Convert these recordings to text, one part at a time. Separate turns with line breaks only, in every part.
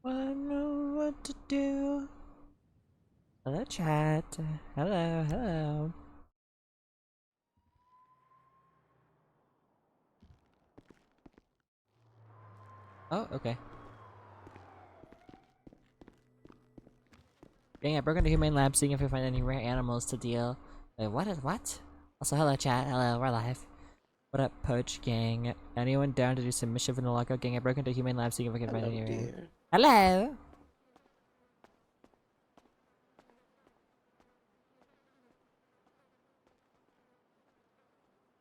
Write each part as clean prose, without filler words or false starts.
I know what to do. Hello, chat. Hello, hello. Oh, okay. Dang, I broke into Humane Lab seeing if we find any rare animals to deal. Wait, what? Also, hello, chat. Hello, we're live. What up, Poach Gang? Anyone down to do some mischief in the lockout gang? I broke into Humane Lab seeing if I can find any rare.
Dear.
Hello!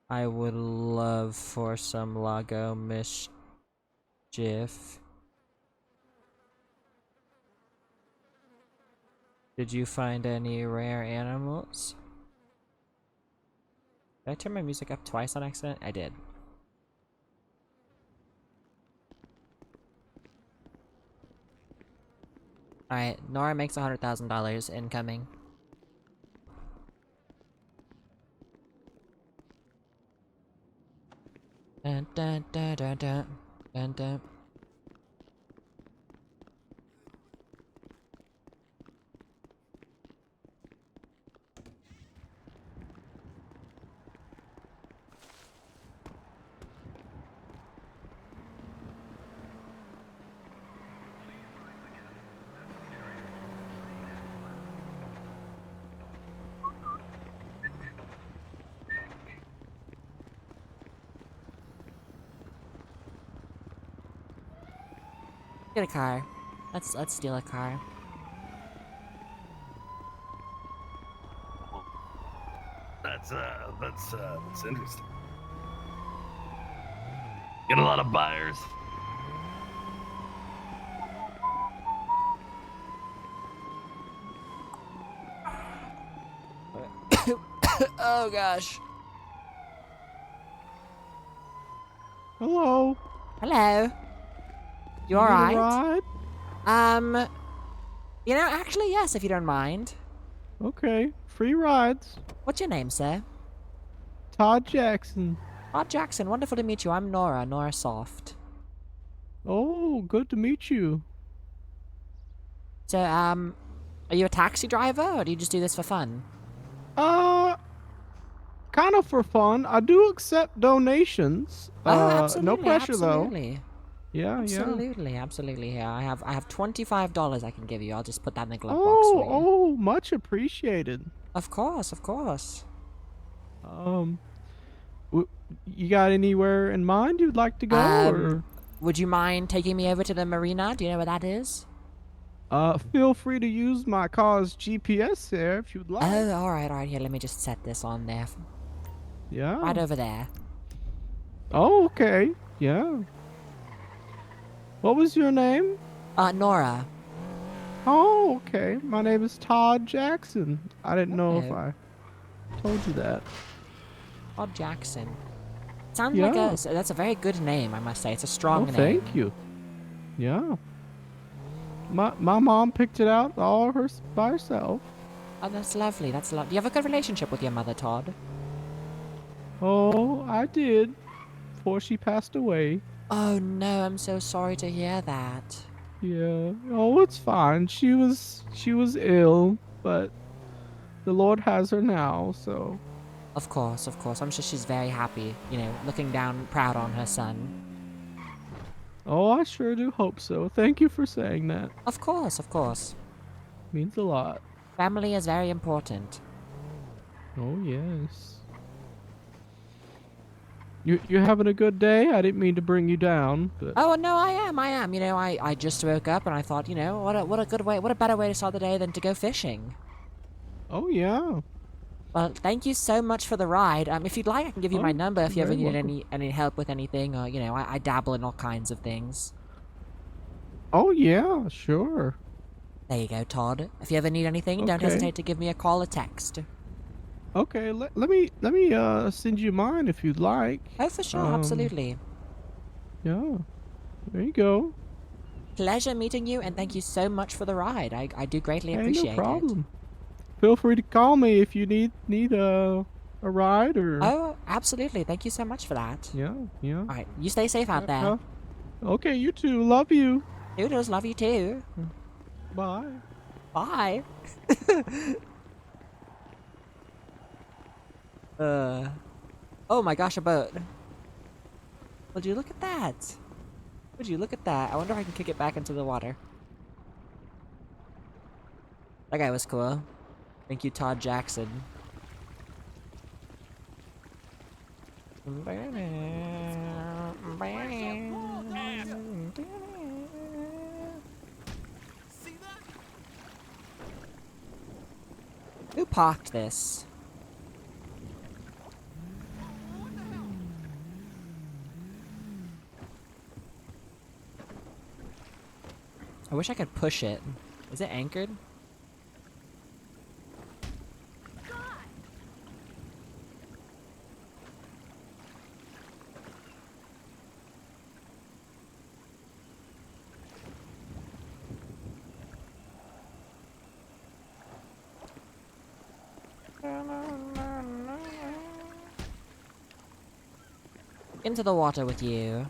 I would love for some Lago mischief. Did you find any rare animals? Did I turn my music up twice on accident? I did. Alright, Nora makes $100,000 incoming. Dun dun dun dun dun dun dun. Get a car. Let's steal a car.
That's interesting. Get a lot of buyers.
Oh gosh.
Hello.
Hello. You
Need a
alright?
ride?
You know, actually yes, if you don't mind.
Okay. Free rides.
What's your name, sir?
Todd Jackson.
Todd Jackson, wonderful to meet you. I'm Nora, Nora Sopht.
Oh, good to meet you.
So, are you a taxi driver, or do you just do this for fun?
Uh, kind of for fun. I do accept donations.
Oh,
No
absolutely,
pressure
absolutely.
though. Yeah.
Absolutely. Yeah, I have $25 I can give you. I'll just put that in the glove box
Oh,
for you.
oh, much appreciated.
Of course, of course.
Um, you got anywhere in mind you'd like to go, or?
Would you mind taking me over to the marina? Do you know where that is?
Feel free to use my car's GPS there if you'd like.
Oh, alright, here, let me just set this on there.
Yeah.
Right over there.
Oh, okay. Yeah. What was your name?
Nora.
Oh, okay. My name is Todd Jackson. I didn't know if
Okay.
I told you that.
Todd Jackson. Sounds
Yeah.
like that's a very good name, I must say. It's a strong
Oh,
name.
thank you. Yeah. My mom picked it out all by herself.
Oh, that's lovely, that's lovely. Do you have a good relationship with your mother, Todd?
Oh, I did. Before she passed away.
Oh no, I'm so sorry to hear that.
Yeah. Oh, it's fine. She was ill, but the Lord has her now, so.
Of course. I'm sure she's very happy, you know, looking down proud on her son.
Oh, I sure do hope so. Thank you for saying that.
Of course.
Means a lot.
Family is very important.
Oh, yes. You having a good day? I didn't mean to bring you down, but
Oh, no, I am. You know, I just woke up and I thought, you know, what a good way, what a better way to start the day than to go fishing.
oh yeah.
Well, thank you so much for the ride. If you'd like, I can give you my
Oh,
number if you
you're
ever
very
need
welcome.
any help with anything, or, you know, I dabble in all kinds of things.
Oh yeah, sure.
There you go, Todd. If you ever need anything, don't
Okay.
hesitate to give me a call or text.
Okay, let me send you mine if you'd like.
Oh, for sure,
Um,
absolutely.
Yeah. There you go.
Pleasure meeting you, and thank you so much for the ride. I do greatly
Hey, no
appreciate it.
problem. Feel free to call me if you need a ride or.
Oh, absolutely. Thank you so much for that.
Yeah.
Alright, you stay safe out there.
Okay, you too. Love you.
Doodles, love you too.
Bye.
Bye. Oh my gosh, a boat. Would you look at that? Would you look at that? I wonder if I can kick it back into the water. That guy was cool. Thank you, Todd Jackson. Who parked this? I wish I could push it. Is it anchored? Into the water with you.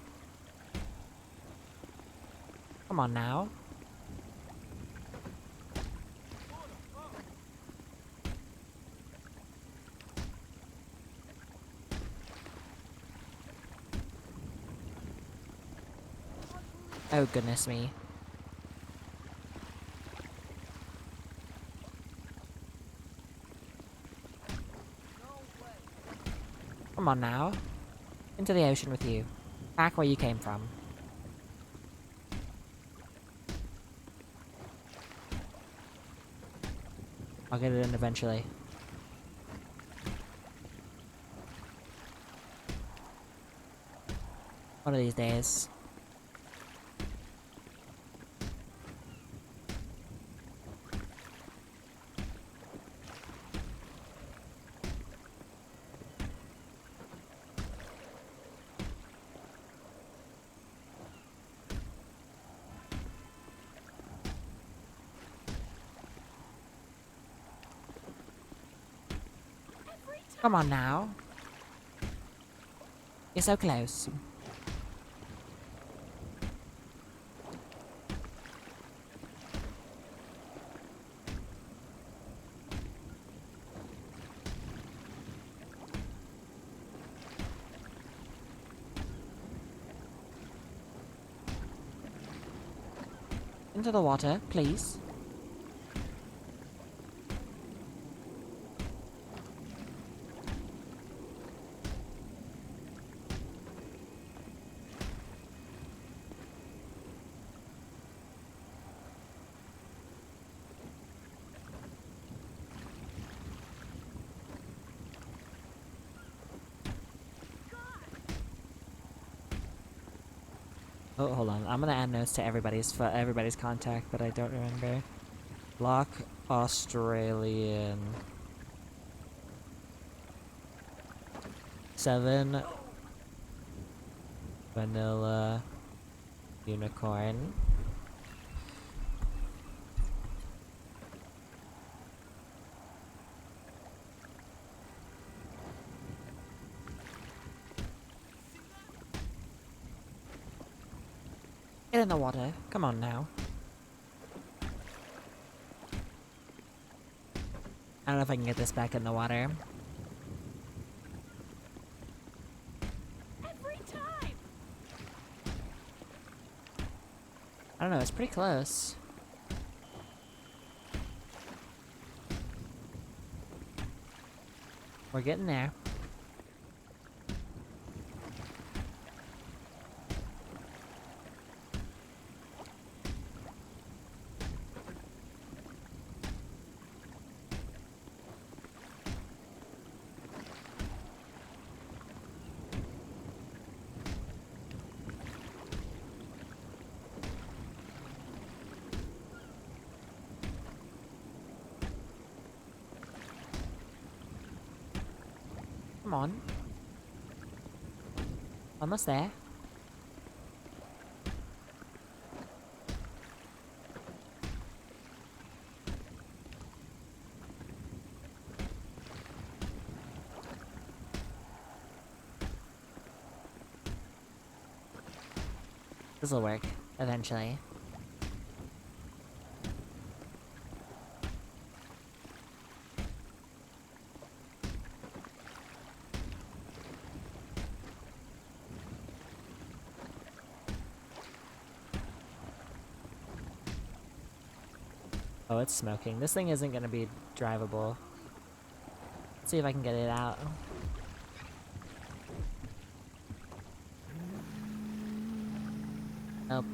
Come on now. Oh goodness me. Come on now. Into the ocean with you. Back where you came from. I'll get it in eventually. One of these days. Come on now. You're so close. Into the water, please. Oh, hold on. I'm gonna add notes to everybody's contact, but I don't remember. Block Australian. 7 Vanilla Unicorn. Get in the water. Come on now. I don't know if I can get this back in the water.
Every time.
I don't know, it's pretty close. We're getting there. Come on. Almost there. This'll work, eventually. Oh, it's smoking. This thing isn't gonna be drivable. Let's see if I can get it out. Nope.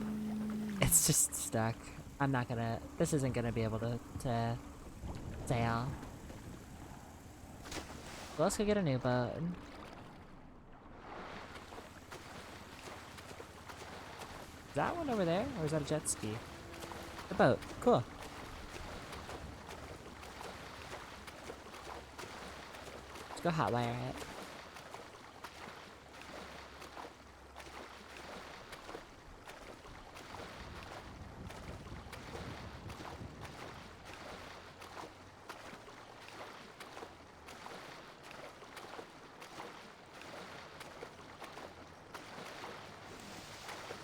It's just stuck. I'm not gonna... This isn't gonna be able to sail. So let's go get a new boat. Is that one over there? Or is that a jet ski? A boat. Cool. Let's go hotwire it.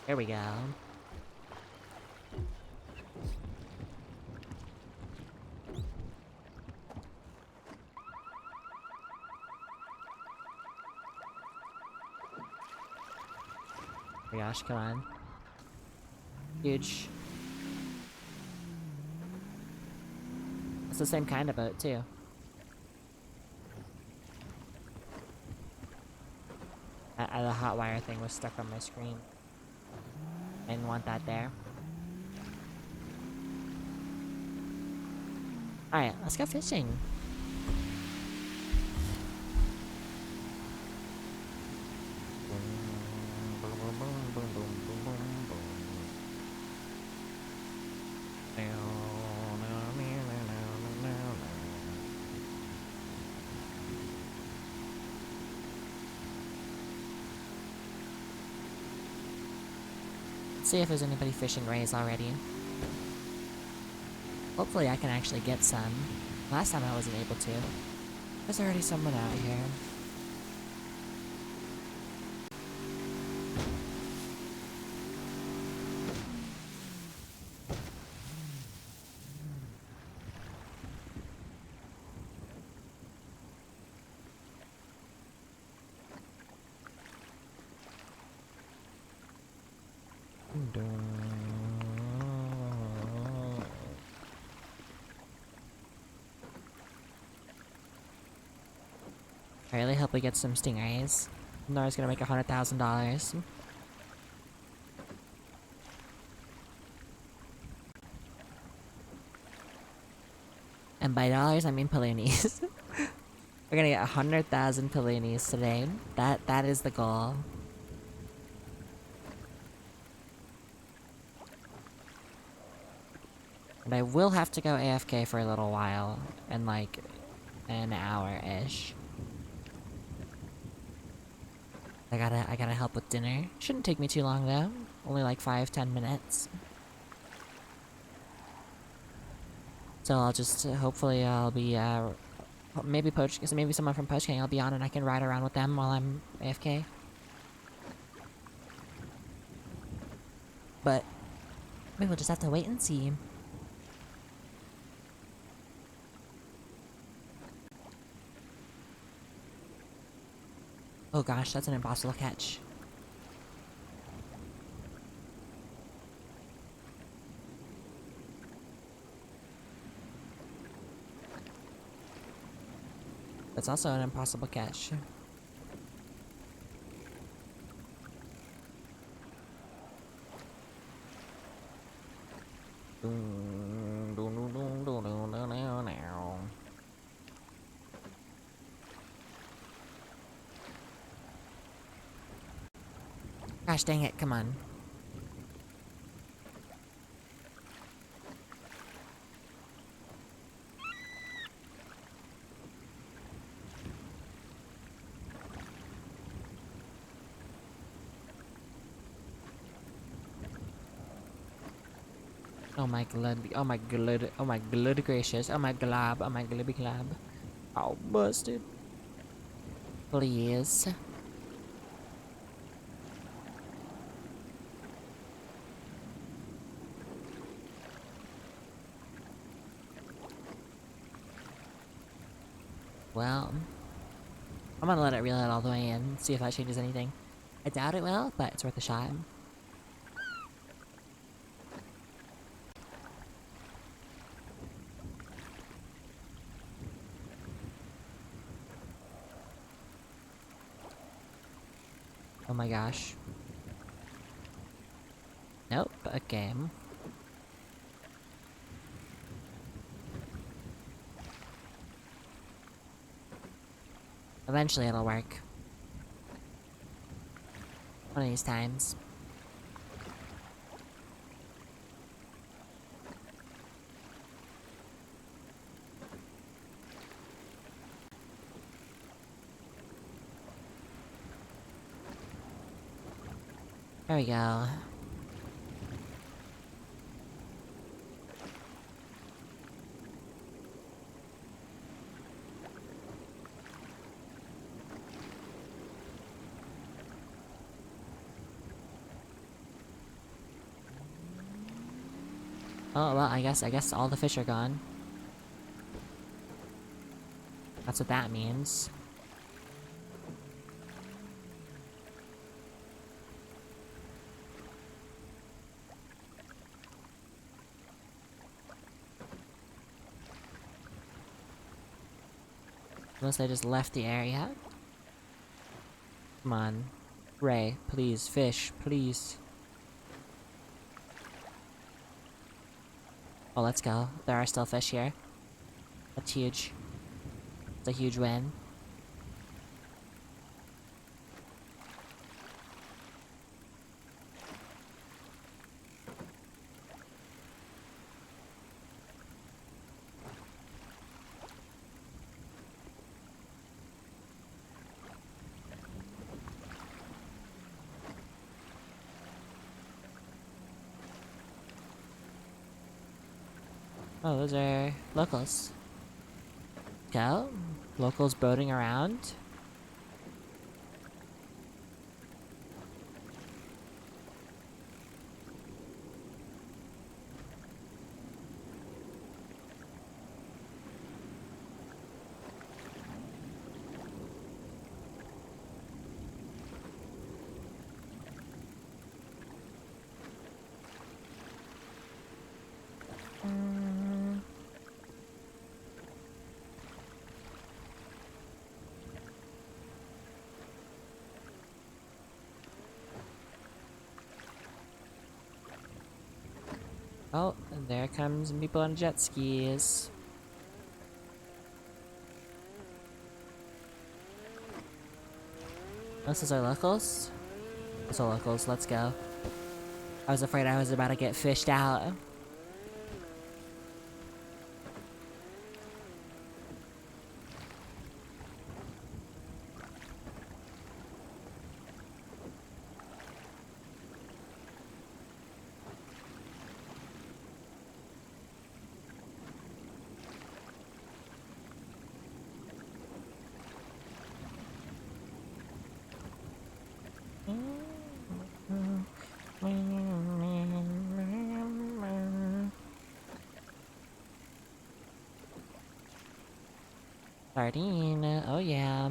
There we go. Oh my gosh, come on. Huge. It's the same kind of boat, too. The hot wire thing was stuck on my screen. I didn't want that there. Alright, let's go fishing. See if there's anybody fishing rays already. Hopefully I can actually get some. Last time I wasn't able to. There's already someone out here. I really hope we get some stingrays. Nora's gonna make $100,000. And by dollars, I mean paloonies. We're gonna get 100,000 paloonies today. That is the goal. And I will have to go AFK for a little while, in like an hour-ish. I gotta help with dinner. Shouldn't take me too long though. Only like 5-10 minutes. So I'll just, hopefully I'll be, maybe someone from Poach Gang will be on and I can ride around with them while I'm AFK. But, maybe we'll just have to wait and see. Oh gosh, that's an impossible catch. That's also an impossible catch. Gosh dang it, come on. Oh my god, oh my god, oh my god gracious, oh my glob, oh my glibby glob. Oh, busted. Please. Well, I'm gonna let it reel it all the way in, see if that changes anything. I doubt it will, but it's worth a shot. Oh my gosh. Nope, a game. Eventually it'll work. One of these times. There we go. Oh, well, I guess all the fish are gone. That's what that means. Unless I just left the area. Come on. Ray, please, fish, please. Oh, let's go. There are still fish here. That's huge. It's a huge win. Oh, those are locals. Go. Locals boating around. Oh, and there comes some people on jet skis. Those are locals? Those are locals, let's go. I was afraid I was about to get fished out. Sardine, oh yeah.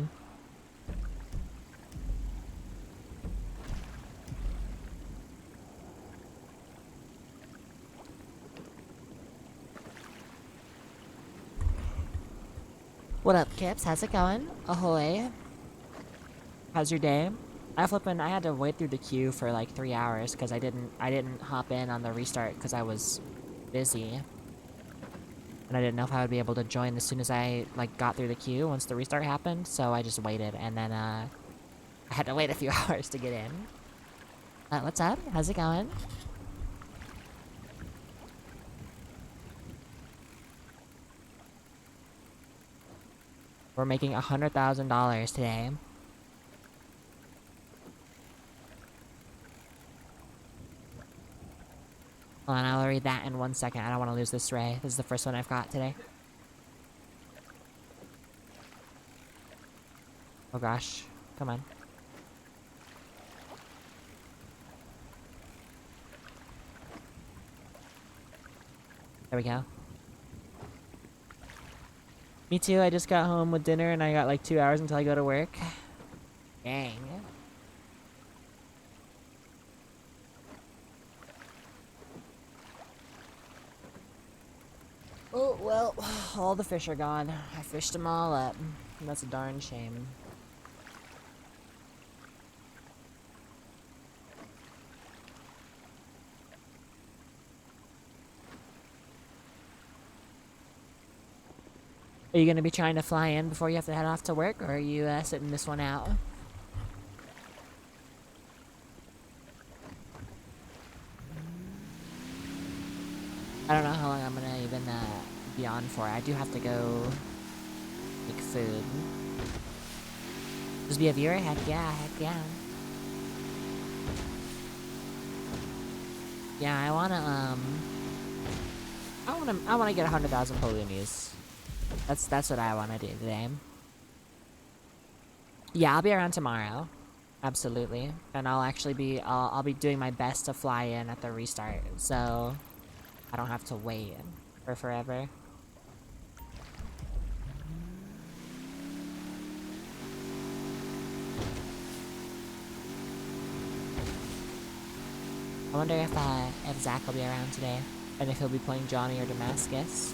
What up, Kips? How's it going? Ahoy. How's your day? I had to wait through the queue for like 3 hours because I didn't hop in on the restart because I was busy. And I didn't know if I would be able to join as soon as I like got through the queue once the restart happened, so I just waited and then I had to wait a few hours to get in. What's up? How's it going? We're making $100,000 today. Hold on, I'll read that in 1 second. I don't want to lose this ray. This is the first one I've got today. Oh gosh. Come on. There we go. Me too, I just got home with dinner and I got like 2 hours until I go to work. Dang. Oh, well, all the fish are gone. I fished them all up. And that's a darn shame. Are you gonna be trying to fly in before you have to head off to work, or are you sitting this one out? I don't know how long I'm gonna even be on for. I do have to go make food. Just be a viewer? Heck yeah, heck yeah. Yeah, I wanna get 100,000 Poloonies. That's what I wanna do today. Yeah, I'll be around tomorrow. Absolutely. And I'll be doing my best to fly in at the restart, so I don't have to wait for forever. I wonder if Zach will be around today, and if he'll be playing Johnny or Damascus.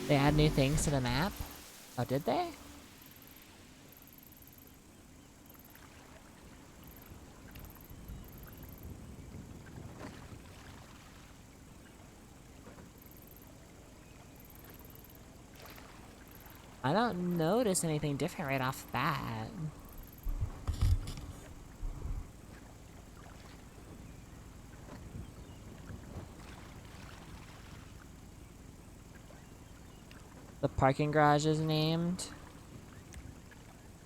They add new things to the map? Oh, did they? I don't notice anything different right off the bat. The parking garage is named.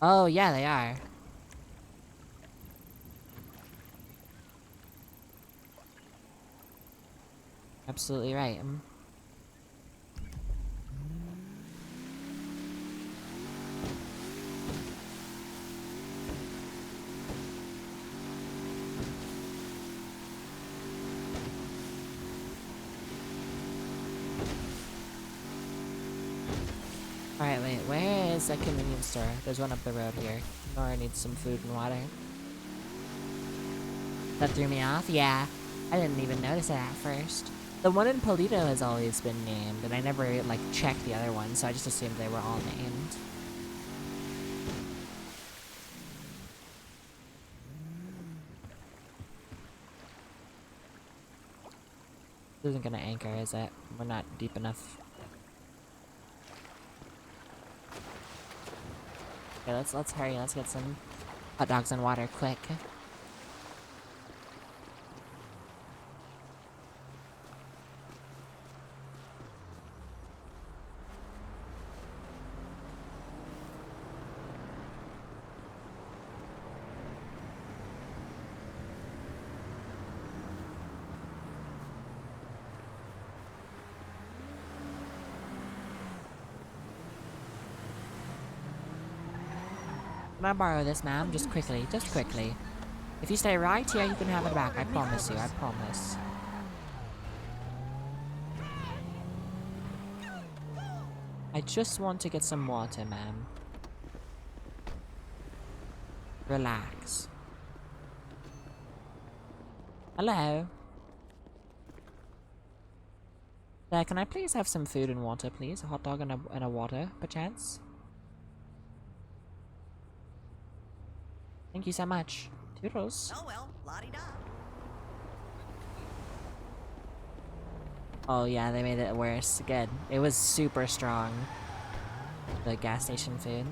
Oh, yeah, they are. Absolutely right. Alright, wait, where is a convenience store? There's one up the road here. Nora needs some food and water. That threw me off? Yeah. I didn't even notice it at first. The one in Polito has always been named, and I never, like, checked the other ones, so I just assumed they were all named. This isn't gonna anchor, is it? We're not deep enough. Okay, let's hurry. Let's get some hot dogs and water quick. Can I borrow this, ma'am? Just quickly, just quickly. If you stay right here, you can have it back. I promise you, I promise. I just want to get some water, ma'am. Relax. Hello? There, can I please have some food and water, please? A hot dog and a water, perchance? Thank you so much. Toodles.
Oh well, la-di-da.
Oh yeah, they made it worse. Good. It was super strong. The gas station food.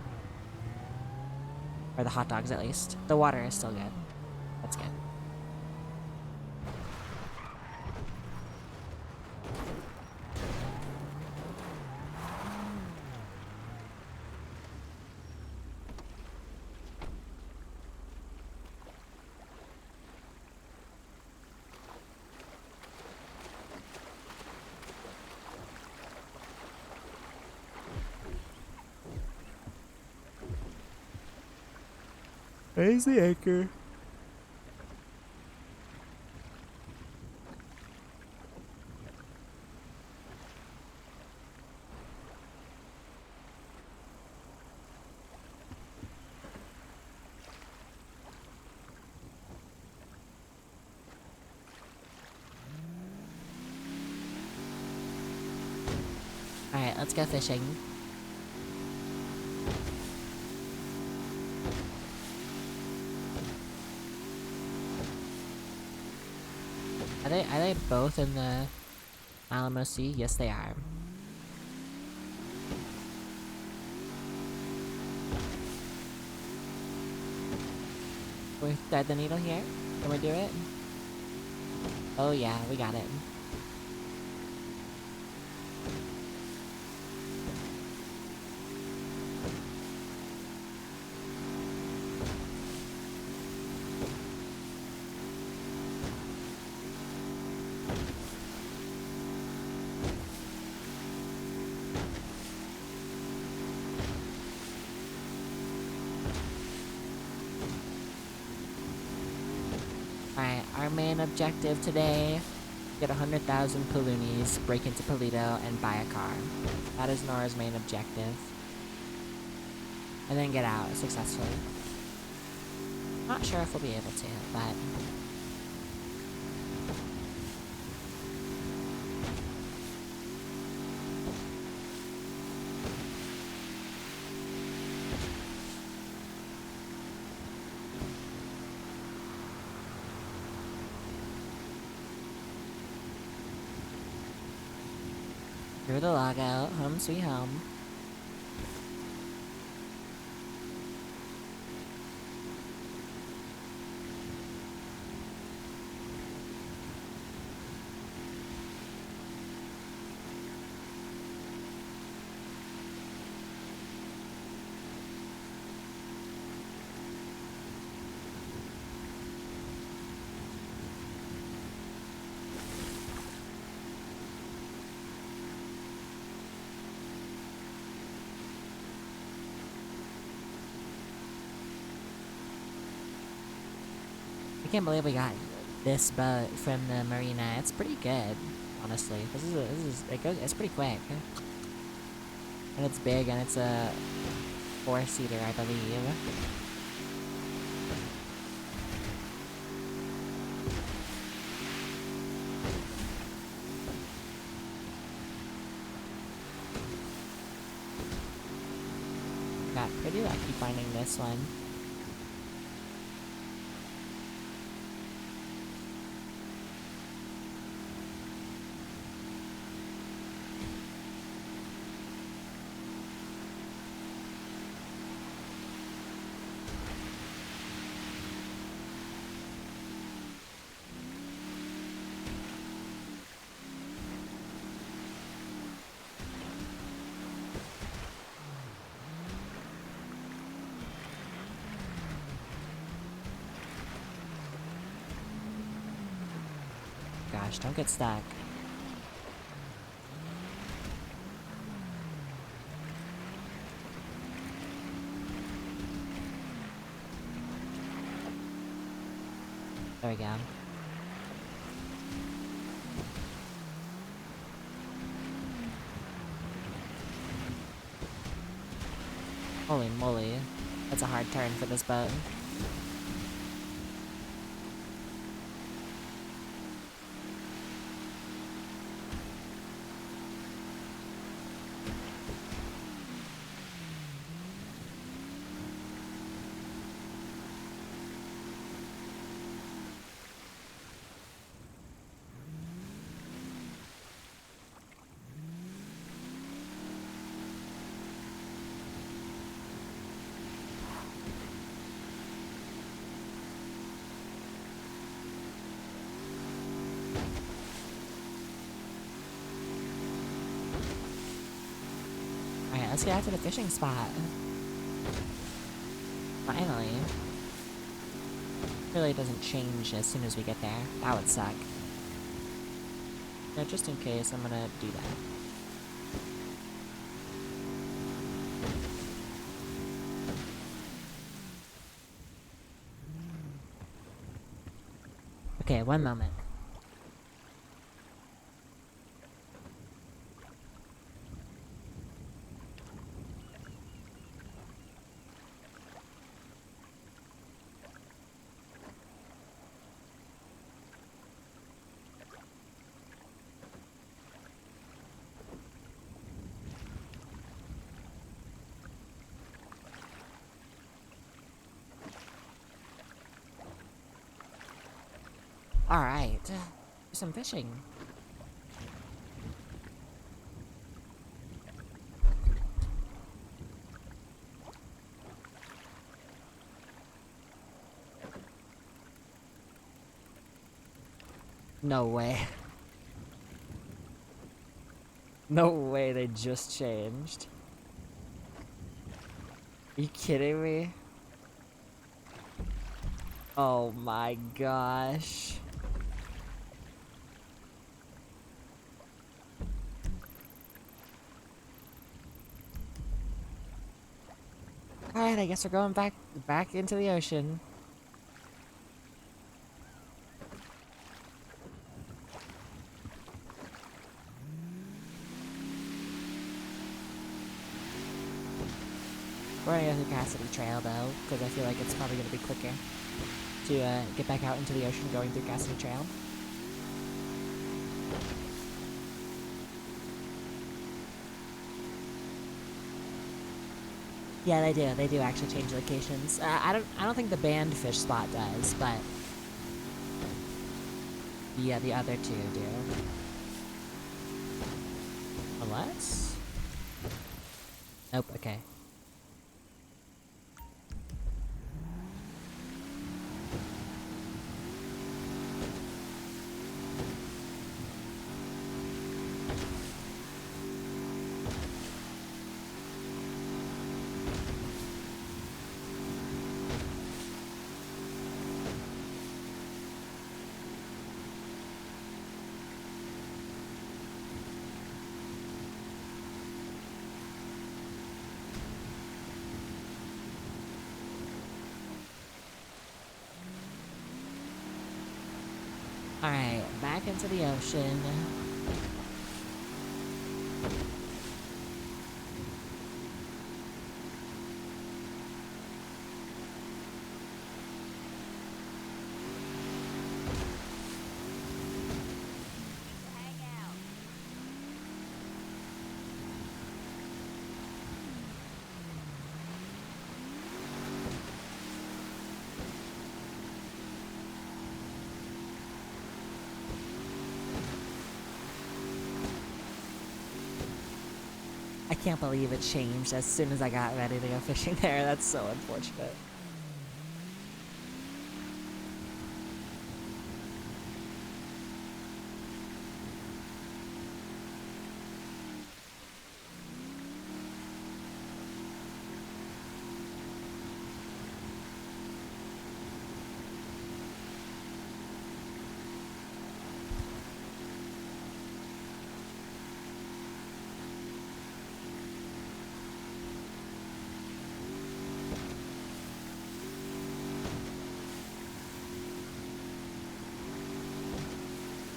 Or the hot dogs, at least. The water is still good. That's good. Where's the anchor? let's go fishing. Are they both in the Alamo Sea? Yes, they are. We thread the needle here? Can we do it? Oh yeah, we got it. Alright, our main objective today, get 100,000 Paloonies, break into Polito, and buy a car. That is Nora's main objective. And then get out successfully. Not sure if we'll be able to, but... Through the logout, home sweet home. I can't believe we got this boat from the marina. It's pretty good, honestly. It's pretty quick. And it's big, and it's a 4-seater, I believe. Got pretty lucky finding this one. Gosh, don't get stuck. There we go. Holy moly. That's a hard turn for this boat. Alright, let's get out to the fishing spot. Finally. Really doesn't change as soon as we get there. That would suck. Yeah, just in case, I'm gonna do that. Okay, one moment. Alright. Do some fishing. No way. No way they just changed. Are you kidding me? Oh my gosh. Alright, I guess we're going back into the ocean. We're gonna go through Cassidy Trail though, because I feel like it's probably gonna be quicker to get back out into the ocean going through Cassidy Trail. Yeah, they do. They do actually change locations. I don't think the banned fish spot does, but yeah, the other two do. Unless? Nope. Okay. Alright, back into the ocean. I can't believe it changed as soon as I got ready to go fishing there. That's so unfortunate.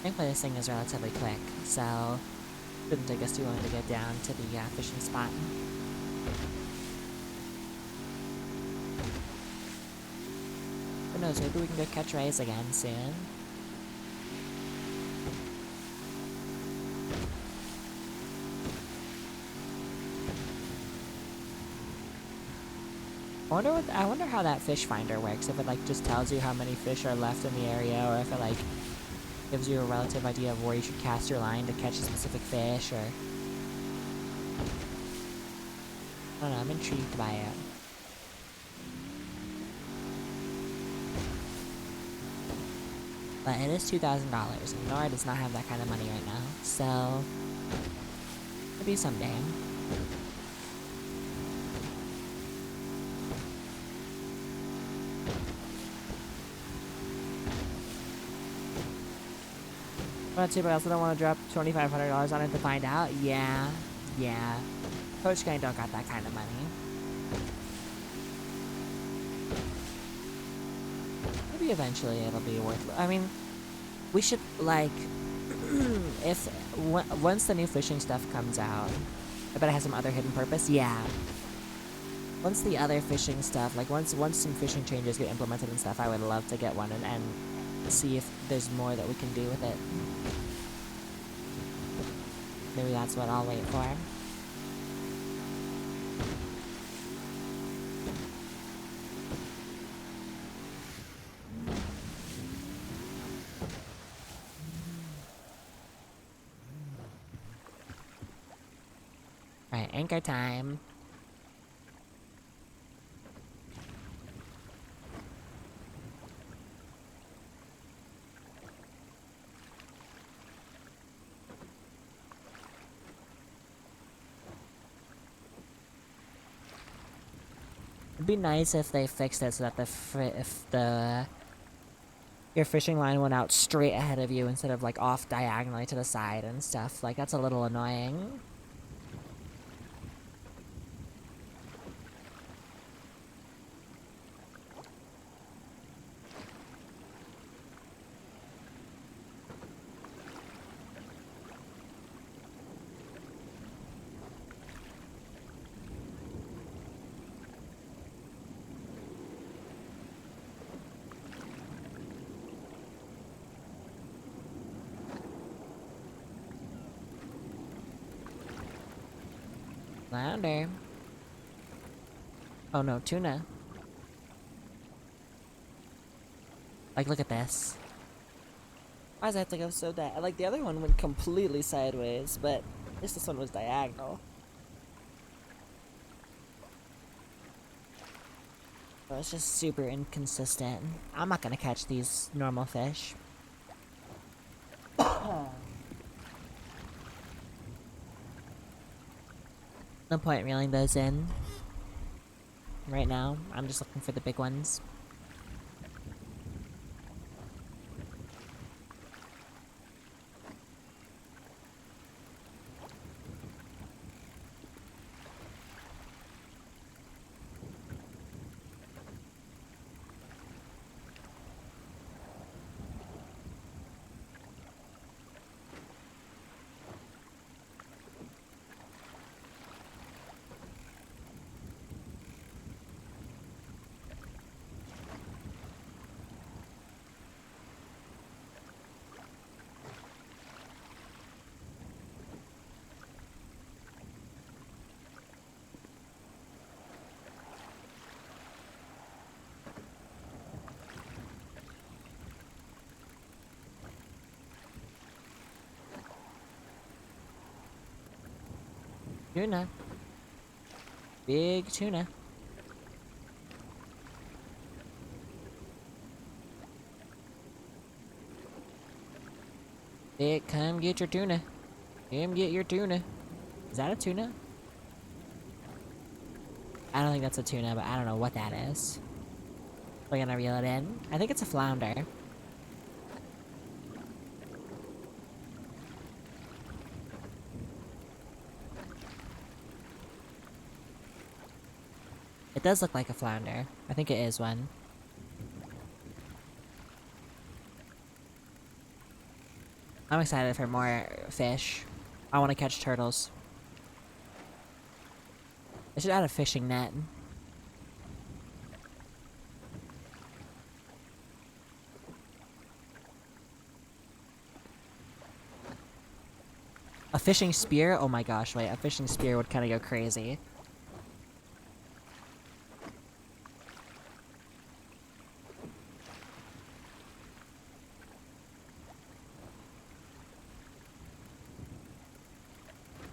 Thankfully, this thing is relatively quick, so shouldn't take us too long to get down to the fishing spot. Who knows, maybe we can go catch rays again soon. I wonder how that fish finder works, if it like just tells you how many fish are left in the area, or if it like gives you a relative idea of where you should cast your line to catch a specific fish, or I don't know, I'm intrigued by it. But it is $2,000, and Nora does not have that kind of money right now, so maybe someday. But I also don't want to drop $2,500 on it to find out. Yeah. Coach Gang don't got that kind of money. Maybe eventually it'll be worth it. I mean, we should, like, once the new fishing stuff comes out, I bet it has some other hidden purpose. Yeah. Once the other fishing stuff, like, once some fishing changes get implemented and stuff, I would love to get one and see if there's more that we can do with it. Maybe that's what I'll wait for. Anchor time. It'd be nice if they fixed it so that your fishing line went out straight ahead of you instead of like off diagonally to the side and stuff. Like that's a little annoying. Flounder. Oh no, tuna. Like, look at this. Why does it have to go so like, the other one went completely sideways, but at least this one was diagonal. So it's just super inconsistent. I'm not gonna catch these normal fish. No point reeling those in. Right now, I'm just looking for the big ones. Tuna. Big tuna. Big, come get your tuna. Come get your tuna. Is that a tuna? I don't think that's a tuna, but I don't know what that is. We're gonna reel it in. I think it's a flounder. It does look like a flounder. I think it is one. I'm excited for more fish. I want to catch turtles. I should add a fishing net. A fishing spear? Oh my gosh, wait, a fishing spear would kind of go crazy.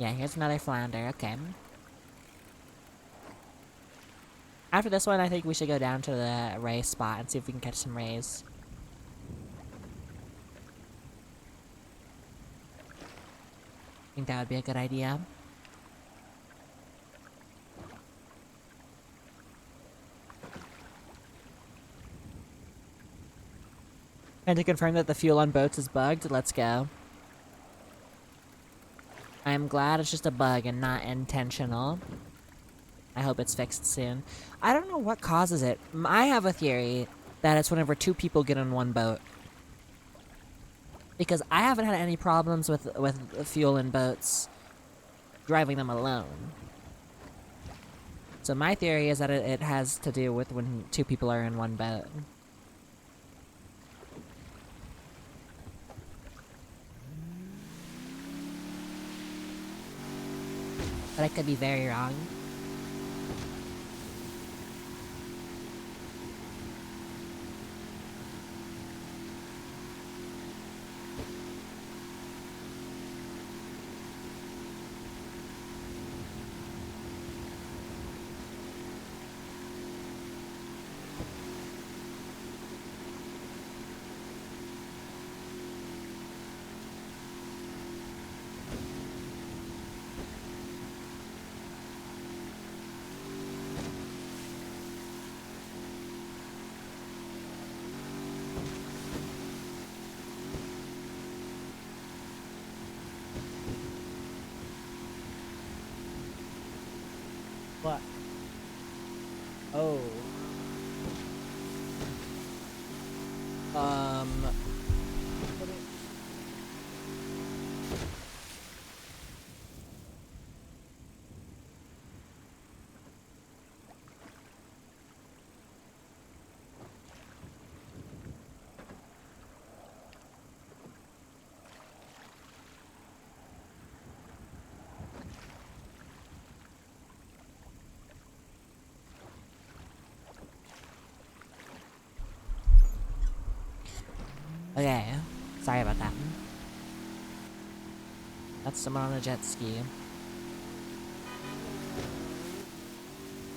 Yeah, here's another flounder, okay. After this one, I think we should go down to the ray spot and see if we can catch some rays. I think that would be a good idea. And to confirm that the fuel on boats is bugged, let's go. I'm glad it's just a bug and not intentional. I hope it's fixed soon. I don't know what causes it. I have a theory that it's whenever two people get on one boat. Because I haven't had any problems with fuel in boats driving them alone. So my theory is that it has to do with when two people are in one boat. But I could be very wrong. What? Oh. Okay. Sorry about that. That's someone on a jet ski.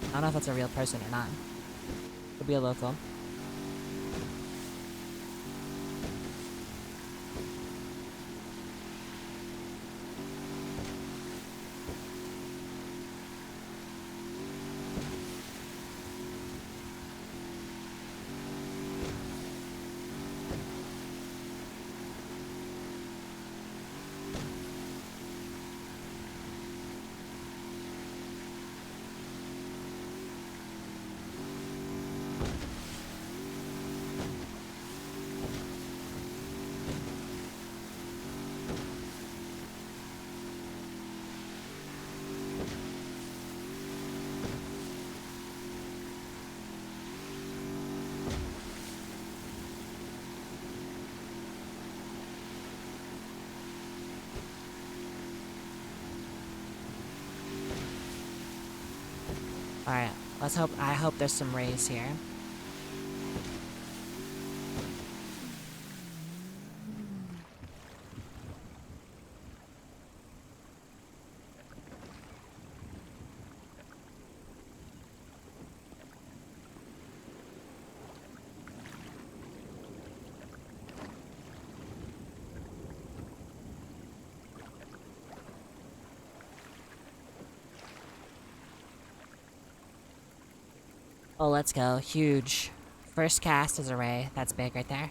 I don't know if that's a real person or not. Could be a local. Alright, I hope there's some rays here. Oh, let's go. Huge. First cast is a ray. That's big right there.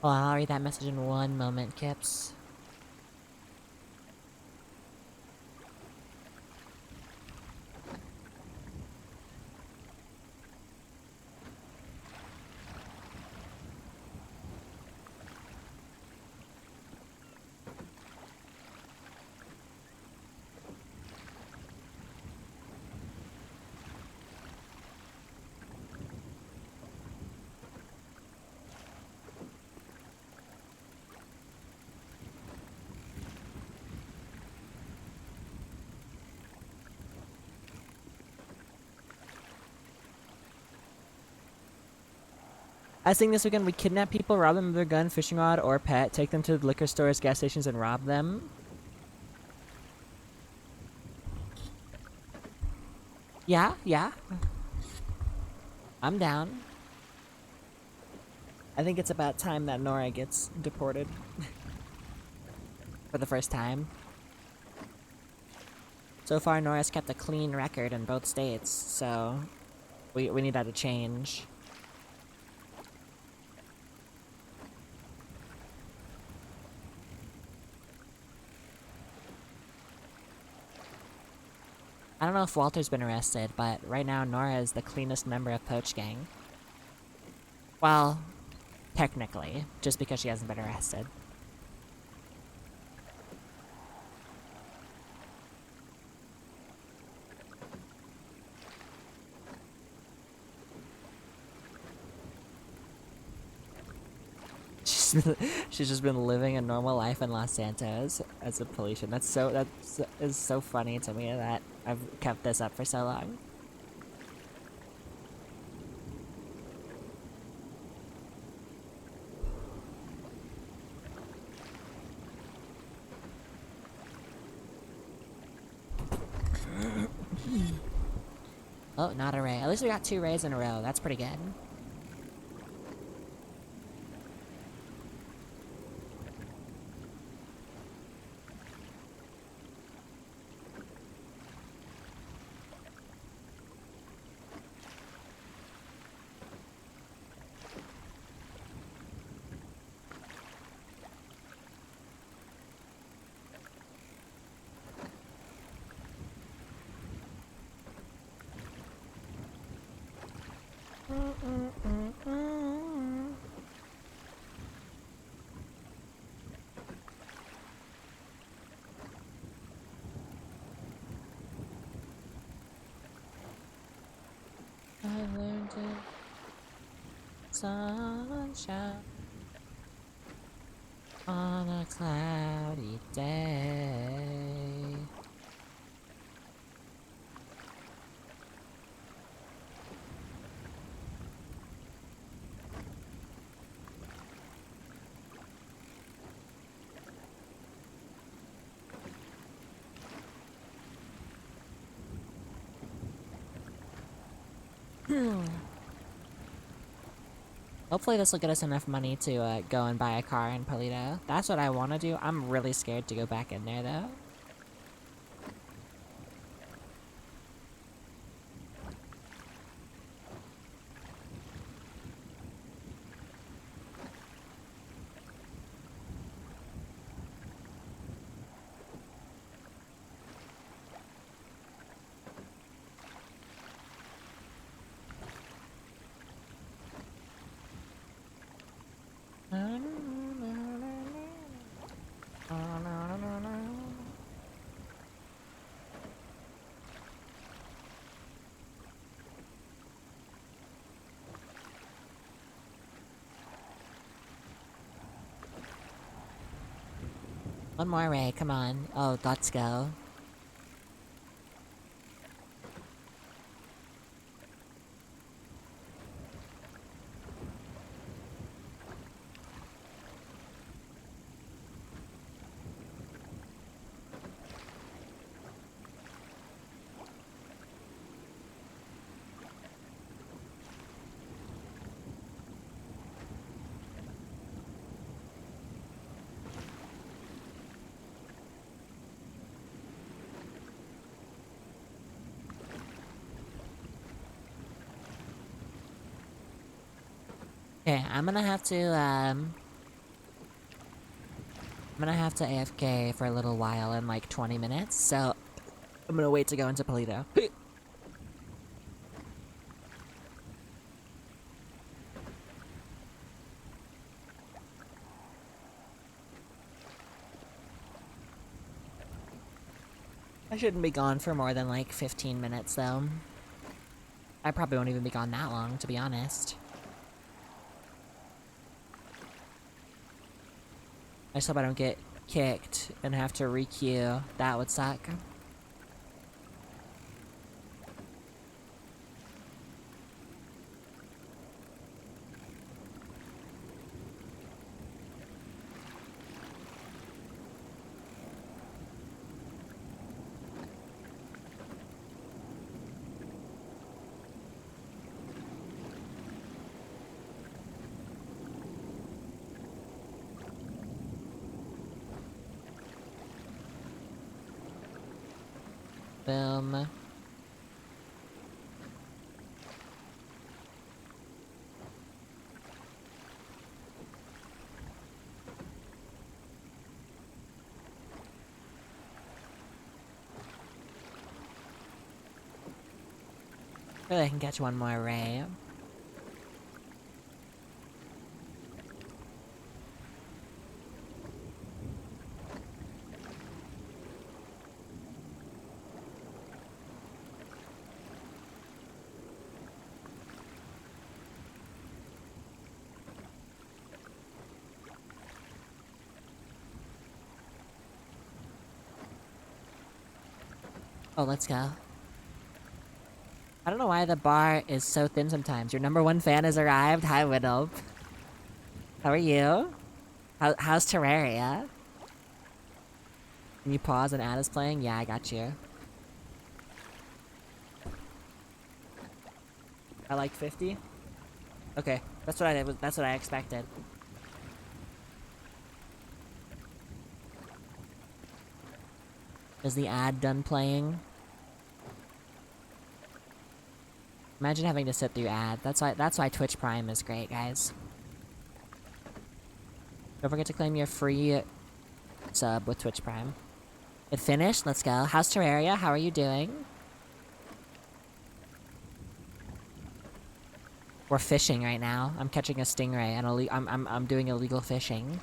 Oh, I'll read that message in one moment, Kips. I was thinking this weekend we kidnap people, rob them of their gun, fishing rod, or pet, take them to the liquor stores, gas stations, and rob them. Yeah, yeah. I'm down. I think it's about time that Nora gets deported. For the first time. So far, Nora's kept a clean record in both states, so we need that to change. I don't know if Walter's been arrested, but right now Nora is the cleanest member of Poach Gang. Well, technically, just because she hasn't been arrested. She's just been living a normal life in Los Santos as a Polynesian. That's is so funny to me that I've kept this up for so long. Oh, not a ray. At least we got 2 rays in a row. That's pretty good. sunshine on a cloudy day. Hopefully this will get us enough money to go and buy a car in Polito. That's what I want to do. I'm really scared to go back in there though. One more Ray, come on. Oh, let's go. Okay, I'm gonna have to AFK for a little while in like 20 minutes, so I'm gonna wait to go into Polito. I shouldn't be gone for more than like 15 minutes though. I probably won't even be gone that long, to be honest. I just hope I don't get kicked and have to re-queue. That would suck. Boom. Maybe I can catch one more ray. Oh, let's go. I don't know why the bar is so thin sometimes. Your number one fan has arrived. Hi, Widow. How are you? How's Terraria? Can you pause and add is playing? Yeah, I got you. I like 50? Okay, that's what I expected. Is the ad done playing? Imagine having to sit through ad. That's why Twitch Prime is great, guys. Don't forget to claim your free sub with Twitch Prime. It finished? Let's go. How's Terraria? How are you doing? We're fishing right now. I'm catching a stingray and I'm doing illegal fishing.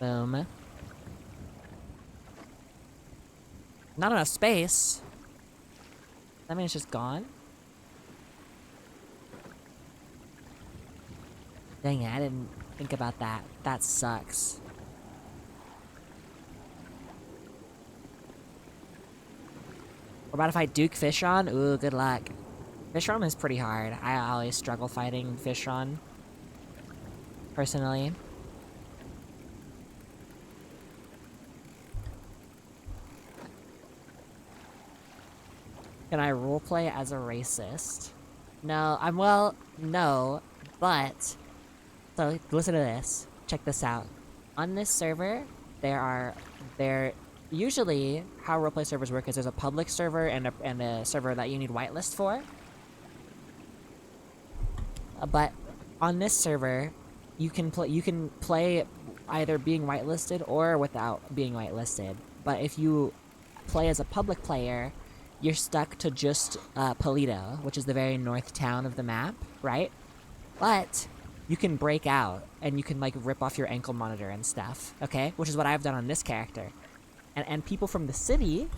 Boom. Not enough space. That mean it's just gone? Dang it, I didn't think about that. That sucks. What about if I Duke Fishron? Ooh, good luck. Fishron is pretty hard. I always struggle fighting Fishron. Personally. Can I roleplay as a racist? No, no, but... So, listen to this. Check this out. On this server, usually, how roleplay servers work is there's a public server and a server that you need whitelist for. But on this server, you can play either being whitelisted or without being whitelisted. But if you play as a public player, you're stuck to just Polito, which is the very north town of the map, right? But you can break out and you can like rip off your ankle monitor and stuff, okay? Which is what I've done on this character. And people from the city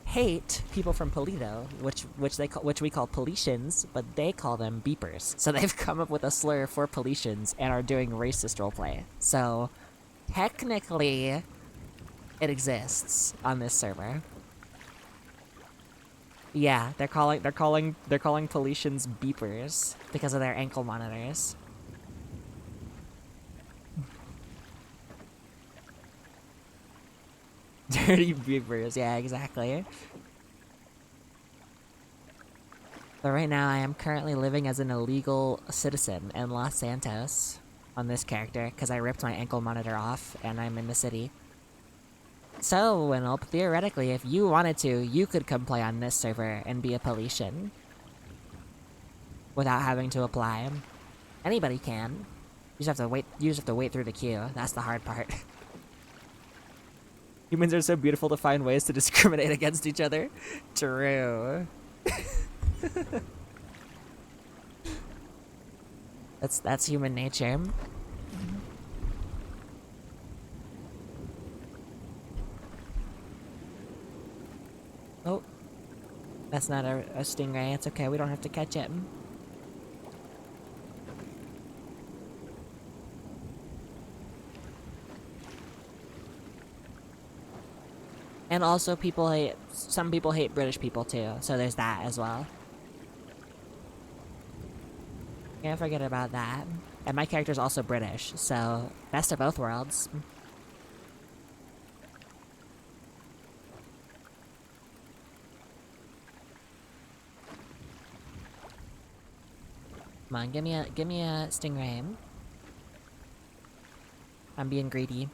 hate people from Polito, which we call Politians, but they call them beepers. So they've come up with a slur for Politians and are doing racist roleplay. So technically, it exists on this server. Yeah, they're calling Politians beepers because of their ankle monitors. Dirty beepers, yeah, exactly. So right now I am currently living as an illegal citizen in Los Santos on this character because I ripped my ankle monitor off and I'm in the city. So, Winulp, theoretically, if you wanted to, you could come play on this server and be a Politian without having to apply. Anybody can. You just have to wait. You just have to wait through the queue. That's the hard part. Humans are so beautiful to find ways to discriminate against each other. True. That's human nature. Oh. That's not a stingray. It's okay. We don't have to catch it. And also some people hate British people too, so there's that as well. Can't forget about that. And my character's also British, so best of both worlds. Come on, give me a stingray. I'm being greedy.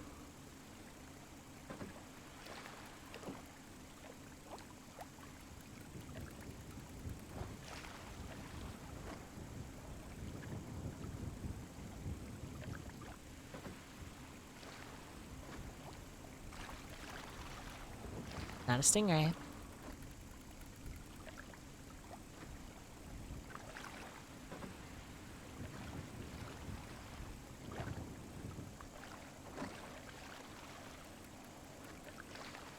Not a stingray.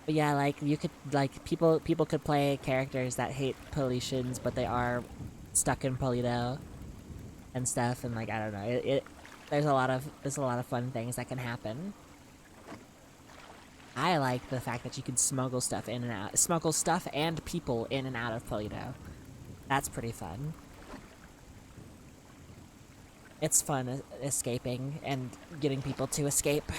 But yeah, like, you could, like, people could play characters that hate Politians, but they are stuck in Polito and stuff, and, like, I don't know, there's a lot of fun things that can happen. I like the fact that you can smuggle stuff in and out, smuggle stuff and people in and out of Polito. That's pretty fun. It's fun escaping and getting people to escape.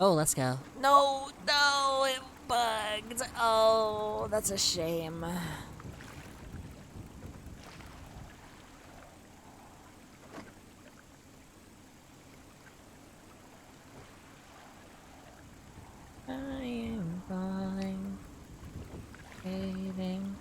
Oh, let's go. No, no, it bugged. Oh, that's a shame. I am falling, fading.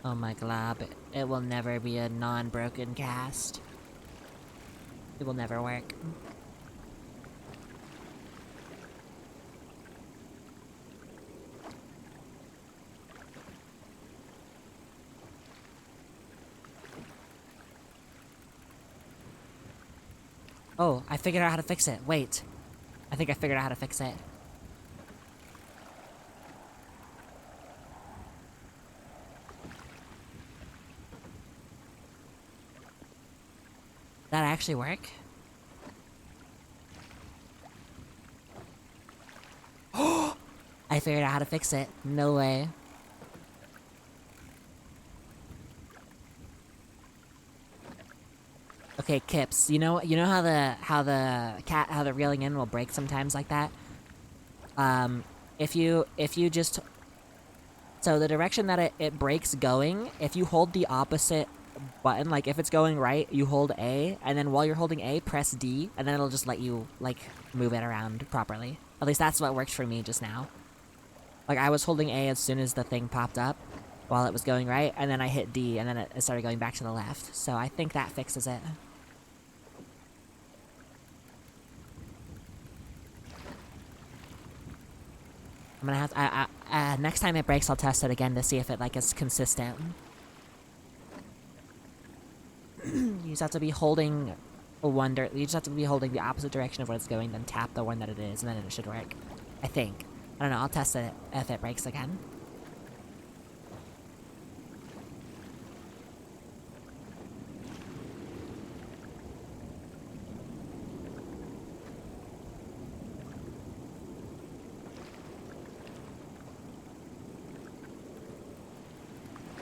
Oh my glob, it will never be a non-broken cast. It will never work. Oh, I figured out how to fix it. Wait. I think I figured out how to fix it. That actually work? I figured out how to fix it. No way. Okay, Kips. You know how the reeling in will break sometimes like that. If you just so the direction that it breaks going, if you hold the opposite button, like if it's going right, you hold A, and then while you're holding A, press D, and then it'll just let you like move it around properly. At least that's what worked for me just now. Like I was holding A as soon as the thing popped up while it was going right, and then I hit D, and then it started going back to the left. So I think that fixes it. I'm gonna have to, next time it breaks, I'll test it again to see if it, like, is consistent. You just have to be holding you just have to be holding the opposite direction of where it's going, then tap the one that it is, and then it should work. I think. I don't know, I'll test it if it breaks again.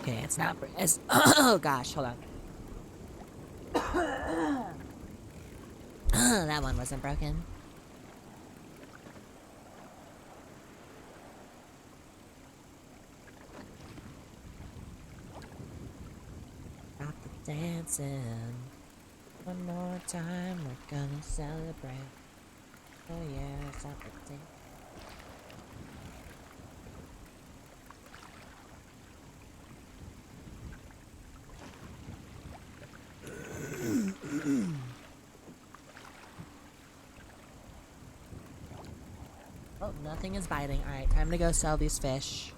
Okay, it's not as oh gosh, hold on. That one wasn't broken. Stop the dancing. One more time, we're gonna celebrate. Oh yeah, stop the dancing. Oh, nothing is biting. Alright, time to go sell these fish.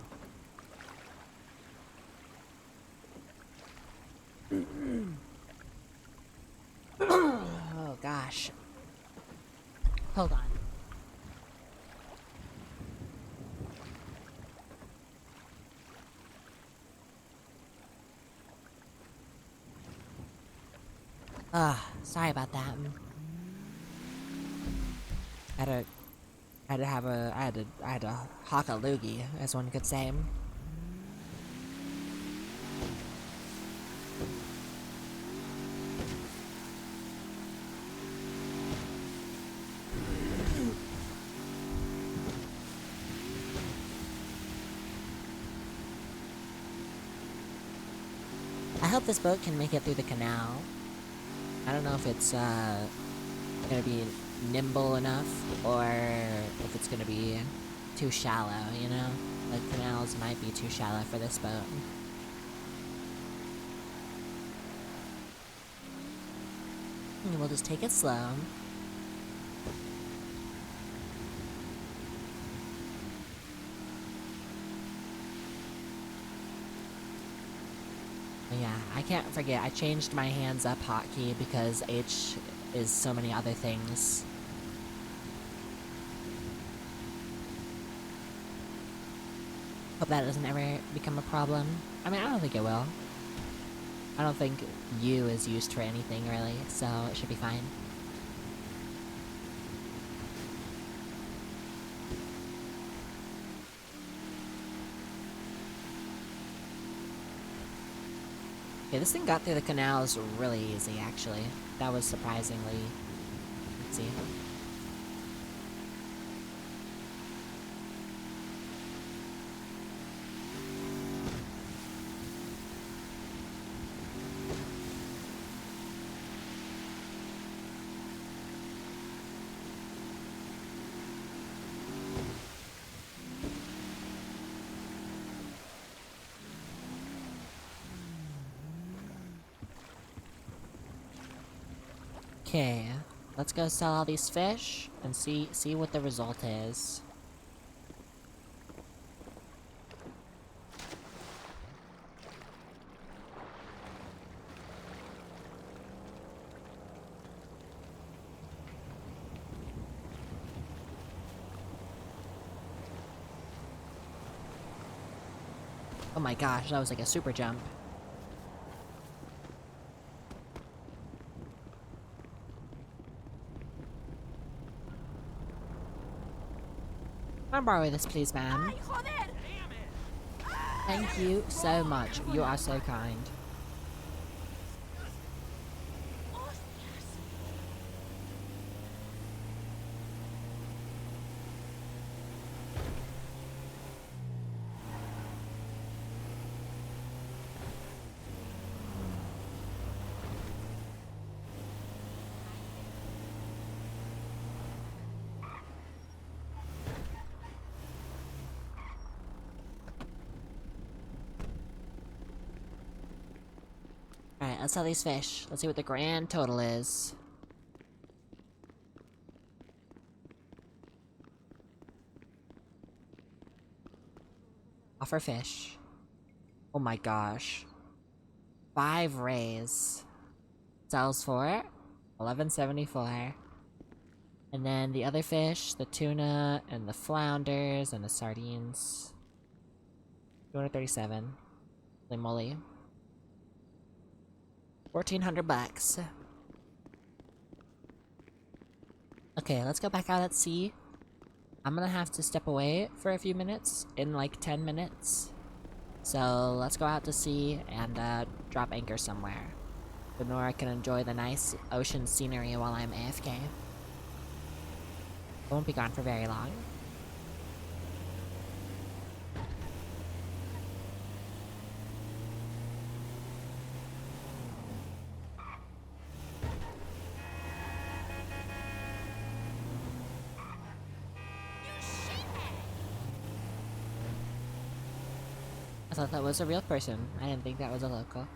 Oh gosh. Hold on. Sorry about that. I had to hawk a loogie, as one could say. I hope this boat can make it through the canal. I don't know if it's, gonna be nimble enough, or if it's gonna be too shallow, you know? Like, canals might be too shallow for this boat. And we'll just take it slow. Yeah, I can't forget, I changed my hands up hotkey because H is so many other things. Hope that doesn't ever become a problem. I mean, I don't think it will. I don't think U is used for anything, really, so it should be fine. Okay, this thing got through the canals really easy, actually. That was surprisingly easy. Okay, let's go sell all these fish and see what the result is. Oh my gosh, that was like a super jump. Can I borrow this, please, ma'am? Thank you so much. You are so kind. Alright, let's sell these fish. Let's see what the grand total is. Offer fish. Oh my gosh. 5 rays. Sells for $11.74. And then the other fish, the tuna, and the flounders, and the sardines. 237. Holy moly. 1,400 bucks. Okay, let's go back out at sea. I'm gonna have to step away for a few minutes, in like 10 minutes. So let's go out to sea and drop anchor somewhere. So Nora can enjoy the nice ocean scenery while I'm AFK. I won't be gone for very long. I thought that was a real person. I didn't think that was a local.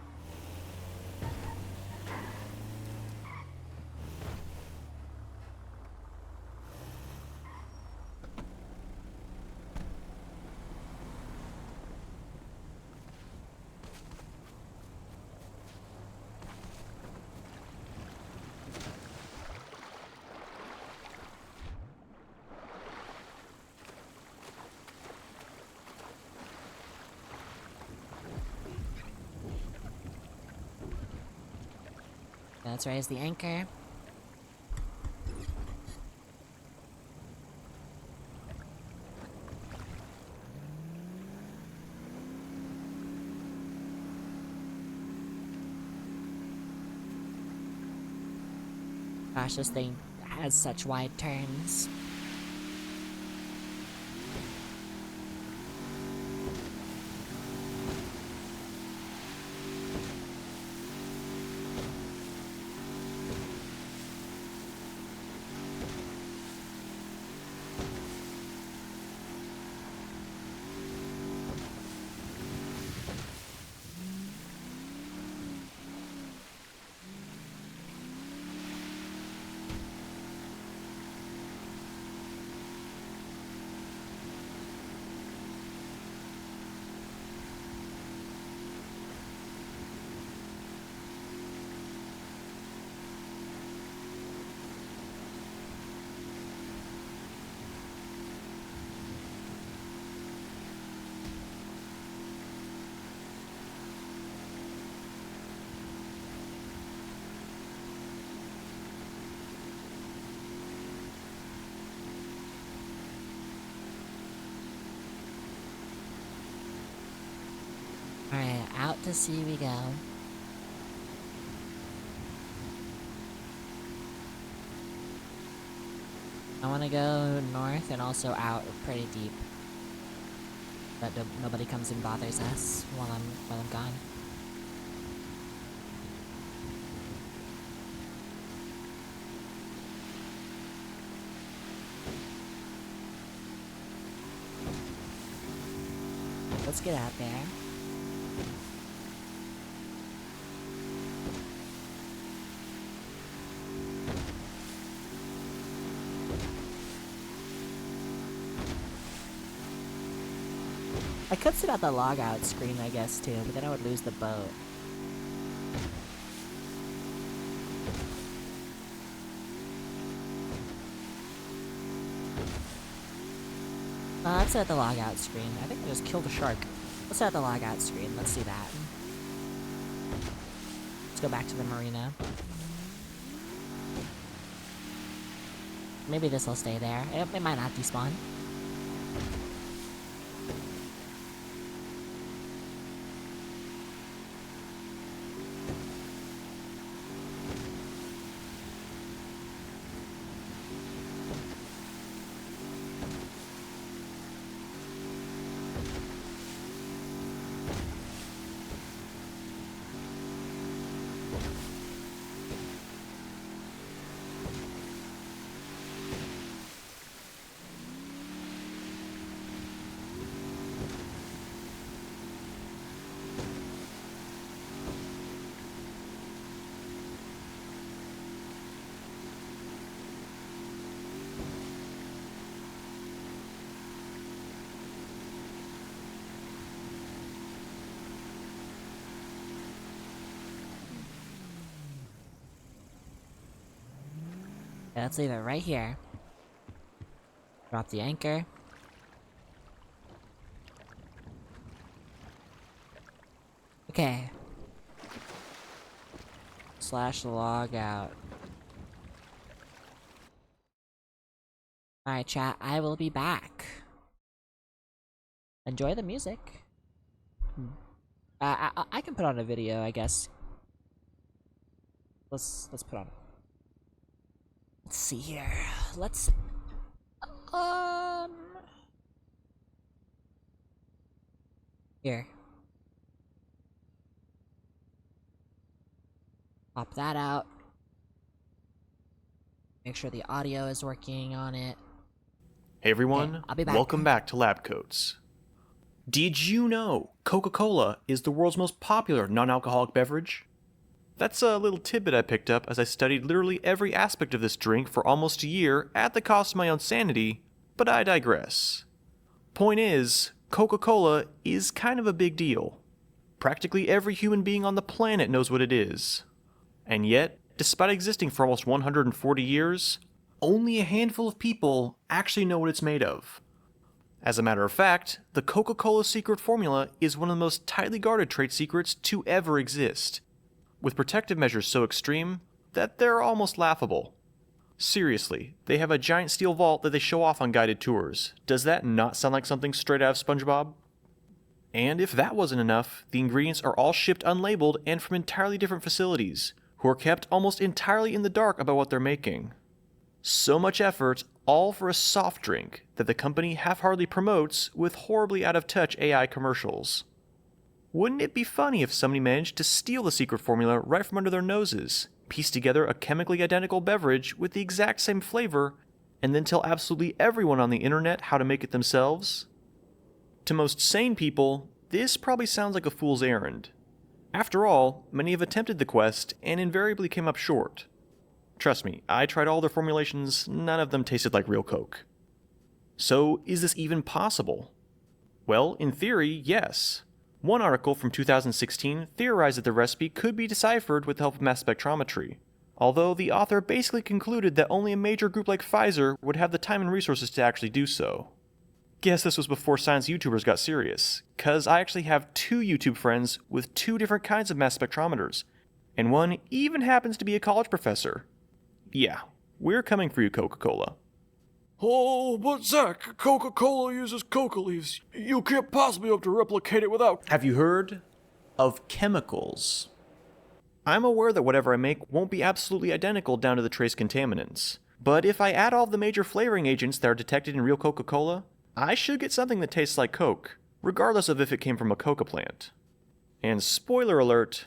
Let's raise the anchor. Gosh, this thing has such wide turns. Alright, out to sea we go. I want to go north and also out pretty deep. But nobody comes and bothers us while I'm gone. Let's get out there. I could sit at the logout screen, I guess, too, but then I would lose the boat. Let's sit at the logout screen. I think I just killed a shark. Let's sit at the logout screen. Let's see that. Let's go back to the marina. Maybe this will stay there. It might not despawn. Yeah, let's leave it right here. Drop the anchor. Okay. Slash log out. Alright, chat, I will be back. Enjoy the music. I can put on a video, I guess. Let's put on. Let's see here. Let's here. Pop that out. Make sure the audio is working on it.
Hey everyone,
Okay, I'll be back.
welcome back to Lab Coats. Did you know Coca-Cola is the world's most popular non-alcoholic beverage? That's a little tidbit I picked up as I studied literally every aspect of this drink for almost a year at the cost of my own sanity, but I digress. Point is, Coca-Cola is kind of a big deal. Practically every human being on the planet knows what it is. And yet, despite existing for almost 140 years, only a handful of people actually know what it's made of. As a matter of fact, the Coca-Cola secret formula is one of the most tightly guarded trade secrets to ever exist, with protective measures so extreme that they're almost laughable. Seriously, they have a giant steel vault that they show off on guided tours. Does that not sound like something straight out of SpongeBob? And if that wasn't enough, the ingredients are all shipped unlabeled and from entirely different facilities, who are kept almost entirely in the dark about what they're making. So much effort, all for a soft drink that the company half-heartedly promotes with horribly out-of-touch AI commercials. Wouldn't it be funny if somebody managed to steal the secret formula right from under their noses, piece together a chemically identical beverage with the exact same flavor, and then tell absolutely everyone on the internet how to make it themselves? To most sane people, this probably sounds like a fool's errand. After all, many have attempted the quest and invariably came up short. Trust me, I tried all their formulations, none of them tasted like real Coke. So, is this even possible? Well, in theory, yes. One article from 2016 theorized that the recipe could be deciphered with the help of mass spectrometry, although the author basically concluded that only a major group like Pfizer would have the time and resources to actually do so. Guess this was before science YouTubers got serious, cause I actually have 2 YouTube friends with 2 different kinds of mass spectrometers, and one even happens to be a college professor. Yeah, we're coming for you, Coca-Cola.
Oh, but Zach, Coca-Cola uses coca leaves. You can't possibly hope to replicate it without...
Have you heard of chemicals? I'm aware that whatever I make won't be absolutely identical down to the trace contaminants, But if I add all of the major flavoring agents that are detected in real Coca-Cola, I should get something that tastes like Coke, regardless of if it came from a coca plant. And spoiler alert,